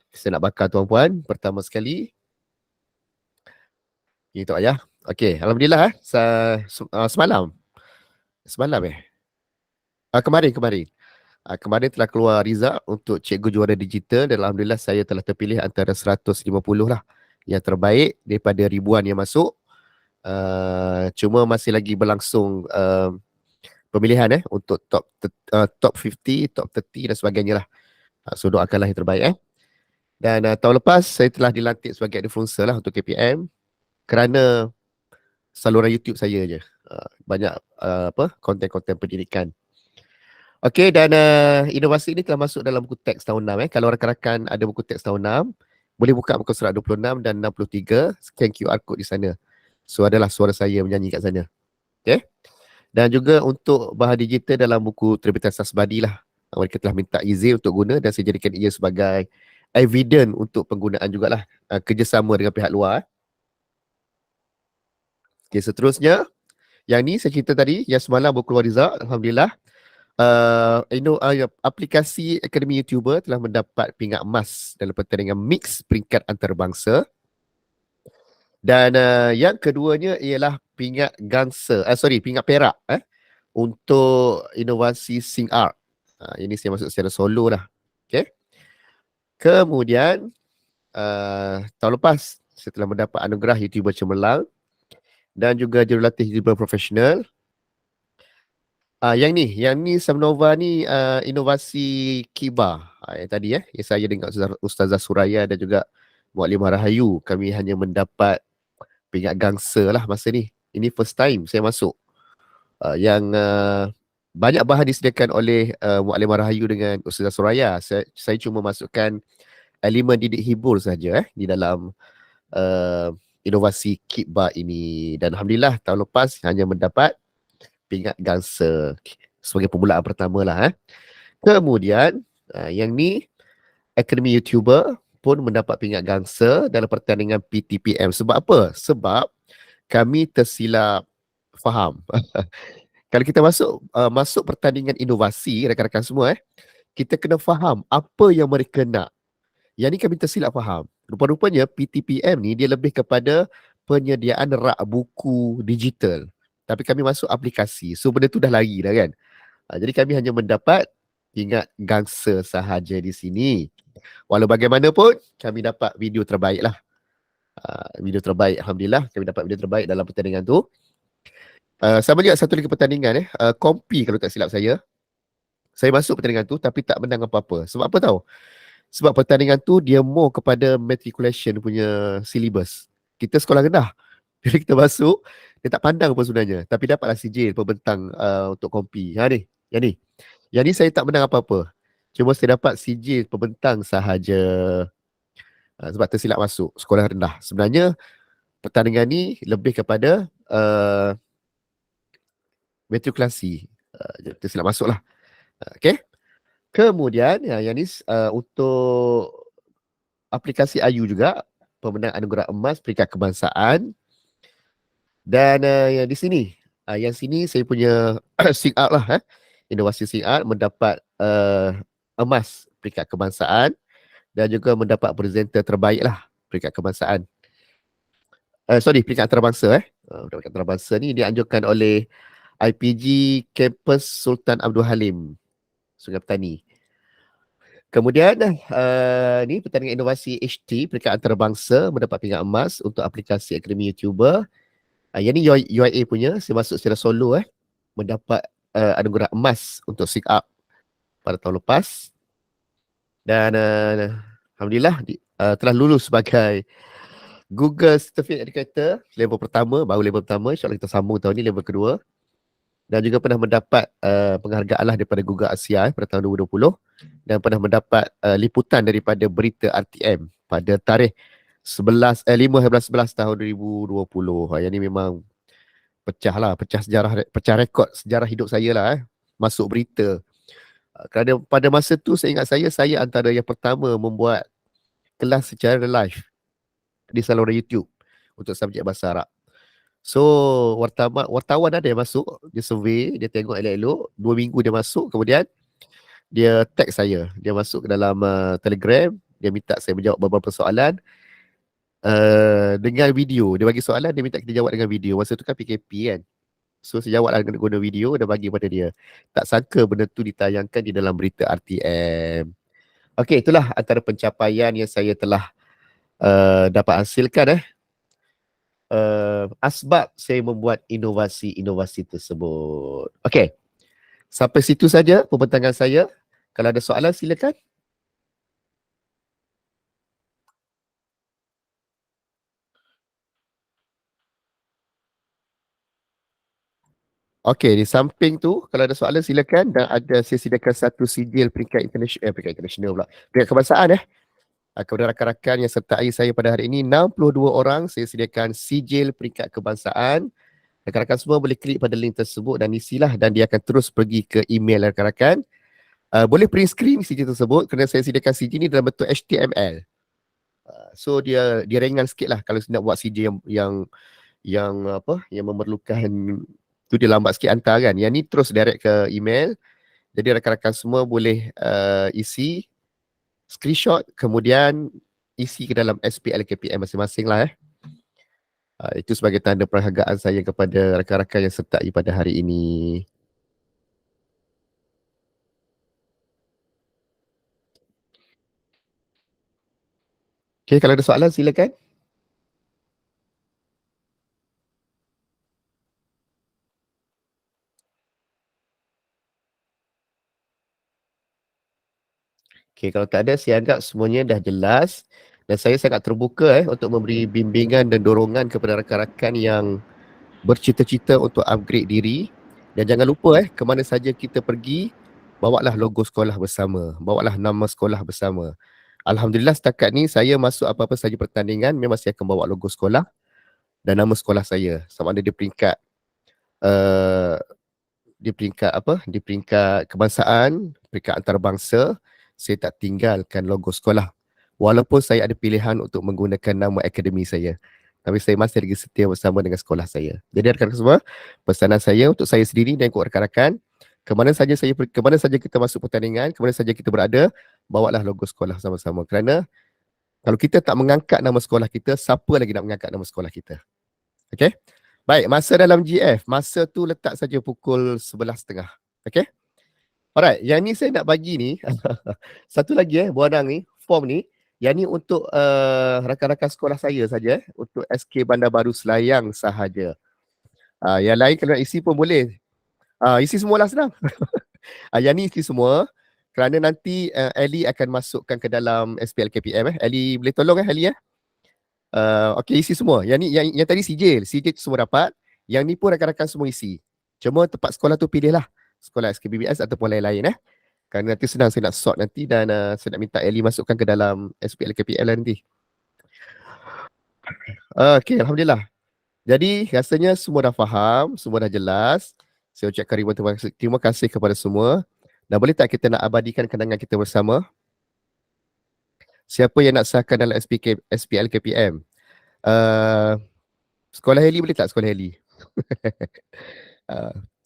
Saya nak bakar tuan-puan. Pertama sekali. Itu ayah. Okay, alhamdulillah semalam. Kemarin telah keluar result untuk Cikgu Juara Digital dan alhamdulillah saya telah terpilih antara 150 lah yang terbaik daripada ribuan yang masuk. Cuma masih lagi berlangsung pemilihan untuk top 50, top 30 dan sebagainya lah. So doakanlah yang terbaik Dan tahun lepas saya telah dilantik sebagai influencer lah untuk KPM kerana saluran YouTube saya je. Banyak konten-konten pendidikan. Okey, dan inovasi ini telah masuk dalam buku teks tahun 6. Kalau rakan-rakan ada buku teks tahun 6, boleh buka muka surat 26 dan 63, scan QR code di sana. So adalah suara saya menyanyi kat sana. Okay. Dan juga untuk bahan digital dalam buku terbitan Sasbadi lah. Mereka telah minta izin untuk guna dan saya jadikan ia sebagai evidence untuk penggunaan jugalah. Kerjasama dengan pihak luar. Okay, seterusnya. Yang ni saya cerita tadi, yang semalam berkeluar result, alhamdulillah. Aplikasi Akademi YouTuber telah mendapat pingat emas dalam pertandingan mix peringkat antarabangsa. Dan yang keduanya ialah pingat pingat perak untuk inovasi SyncArt. Ini saya masuk secara solo lah. Okay. Kemudian tahun lepas saya telah mendapat anugerah YouTuber Cemerlang dan juga jurulatih YouTuber profesional. Yang ni Samnova ni inovasi Kibba. Yang tadi yang saya dengan Ustazah Suraya dan juga Muallim Harahayu, kami hanya mendapat pingat gangsa lah masa ni. Ini first time saya masuk. Yang banyak bahan disediakan oleh Muallim Harahayu dengan Ustazah Suraya. Saya cuma masukkan elemen didik hibur saja di dalam inovasi Kibba ini. Dan alhamdulillah tahun lepas hanya mendapat pingat gangsa sebagai permulaan pertama lah. Kemudian yang ni Akademi YouTuber pun mendapat pingat gangsa dalam pertandingan PTPM. Sebab apa? Sebab kami tersilap faham. Kalau kita masuk pertandingan inovasi rakan-rakan semua kita kena faham apa yang mereka nak. Yang ni kami tersilap faham. Rupa-rupanya PTPM ni dia lebih kepada penyediaan rak buku digital. Tapi kami masuk aplikasi. So benda tu dah lari dah kan. Jadi kami hanya mendapat pingat gangsa sahaja di sini. Walau bagaimanapun kami dapat video terbaik lah. Video terbaik alhamdulillah. Kami dapat video terbaik dalam pertandingan tu. Sama juga satu lagi pertandingan Kompi kalau tak silap saya. Saya masuk pertandingan tu tapi tak menang apa-apa. Sebab apa tahu? Sebab pertandingan tu dia more kepada matriculation punya syllabus. Kita sekolah rendah. Bila kita masuk dia tak pandang pun sebenarnya. Tapi dapatlah sijil pembentang untuk kompi. Yang ni saya tak menang apa-apa. Cuma saya dapat sijil pembentang sahaja. Sebab tersilap masuk sekolah rendah. Sebenarnya pertandingan ni lebih kepada matrikulasi. Tersilap masuk lah. Okay. Kemudian yang ni untuk aplikasi Ayu juga, pemenang anugerah emas peringkat kebangsaan. Dan yang di sini, yang sini saya punya Sing Art lah, inovasi Sing Art mendapat emas peringkat kebangsaan dan juga mendapat presenter terbaik lah peringkat kebangsaan. Peringkat antarabangsa. Peringkat antarabangsa ni dianjurkan oleh IPG Kampus Sultan Abdul Halim, Sungai Petani. Kemudian ni pertandingan inovasi HT peringkat antarabangsa mendapat peringkat emas untuk aplikasi akademi YouTuber. Yang ni UIA punya, saya masuk secara solo mendapat anugerah emas untuk Sing Up pada tahun lepas. Dan alhamdulillah telah lulus sebagai Google Certificate Educator level pertama, baru level pertama, insyaAllah kita sambung tahun ni level kedua. Dan juga pernah mendapat penghargaan lah daripada Google Asia pada tahun 2020 dan pernah mendapat liputan daripada berita RTM pada tarikh 5/11 tahun 2020. Yang ni memang pecah rekod sejarah hidup saya lah, masuk berita. Kerana pada masa tu saya ingat saya antara yang pertama membuat kelas secara live di saluran YouTube untuk subjek bahasa Arab. So wartawan ada yang masuk, dia survey, dia tengok elok-elok, 2 minggu dia masuk, kemudian dia tag saya, dia masuk ke dalam Telegram, dia minta saya menjawab beberapa soalan dengan video. Dia bagi soalan, dia minta kita jawab dengan video. Masa tu kan PKP kan, so saya jawab dengan guna video dan bagi pada dia. Tak sangka benda tu ditayangkan di dalam berita RTM. Okey, itulah antara pencapaian yang saya telah dapat hasilkan asbab saya membuat inovasi-inovasi tersebut. Okey, sampai situ saja pembentangan saya. Kalau ada soalan silakan. Okey, di samping tu kalau ada soalan silakan, dan saya sediakan satu sijil peringkat international pula. Peringkat kebangsaan kepada rakan-rakan yang sertai saya pada hari ini, 62 orang saya sediakan sijil peringkat kebangsaan. Rakan-rakan semua boleh klik pada link tersebut dan isilah, dan dia akan terus pergi ke email rakan-rakan. Boleh print screen sijil tersebut kerana saya sediakan sijil ni dalam bentuk HTML. So dia ringan sikit lah kalau nak buat sijil yang memerlukan tu, dia lambat sikit hantar kan. Yang ni terus direct ke email. Jadi rakan-rakan semua boleh isi screenshot, kemudian isi ke dalam SPLKPM masing-masing lah itu sebagai tanda penghargaan saya kepada rakan-rakan yang sertai pada hari ini. Okay, kalau ada soalan silakan. Okay, kalau tak ada, saya anggap semuanya dah jelas. Dan saya sangat terbuka untuk memberi bimbingan dan dorongan kepada rakan-rakan yang bercita-cita untuk upgrade diri. Dan jangan lupa ke mana saja kita pergi, bawalah logo sekolah bersama, bawalah nama sekolah bersama. Alhamdulillah setakat ni saya masuk apa-apa saja pertandingan, memang saya akan bawa logo sekolah dan nama sekolah saya. Sama ada di peringkat di peringkat kebangsaan, peringkat antarabangsa, saya tak tinggalkan logo sekolah. Walaupun saya ada pilihan untuk menggunakan nama akademi saya, tapi saya masih lagi setia bersama dengan sekolah saya. Jadi rakan-rakan semua, pesanan saya untuk saya sendiri dan untuk rakan-rakan, ke mana saja kita masuk pertandingan, ke mana saja kita berada, bawalah logo sekolah sama-sama. Kerana kalau kita tak mengangkat nama sekolah kita, siapa lagi nak mengangkat nama sekolah kita? Okey? Baik, masa dalam GF, masa tu letak saja pukul 11.30. Okey? Alright, yang ni saya nak bagi ni, satu lagi buadang ni, form ni, yang ni untuk rakan-rakan sekolah saya saja, untuk SK Bandar Baru Selayang sahaja. Yang lain kalau nak isi pun boleh. Isi semualah senang. Yang ni isi semua, kerana nanti Ellie akan masukkan ke dalam SPLKPM. Ellie boleh tolong Ellie Okey, isi semua. Yang ni yang tadi sijil semua dapat. Yang ni pun rakan-rakan semua isi. Cuma tempat sekolah tu pilihlah sekolah SKBBS ataupun lain-lain kerana nanti senang saya nak sort nanti, dan saya nak minta Ellie masukkan ke dalam SPLKPL nanti. Okey, alhamdulillah. Jadi rasanya semua dah faham, semua dah jelas. Saya ucapkan ribuan terima kasih kepada semua. Dan boleh tak kita nak abadikan kenangan kita bersama? Siapa yang nak sahkan dalam SPL KPM? Sekolah Heli boleh tak sekolah Heli?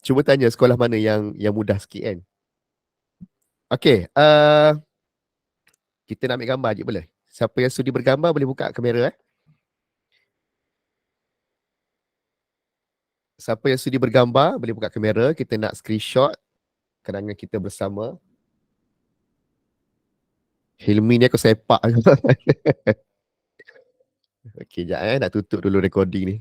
Cuba tanya sekolah mana yang mudah sikit kan. Okey, kita nak ambil gambar je boleh? Siapa yang sudi bergambar boleh buka kamera Siapa yang sudi bergambar boleh buka kamera. Kita nak screenshot kenangan kita bersama. Hilmi ni aku sepak. Okey, sekejap nak tutup dulu recording ni.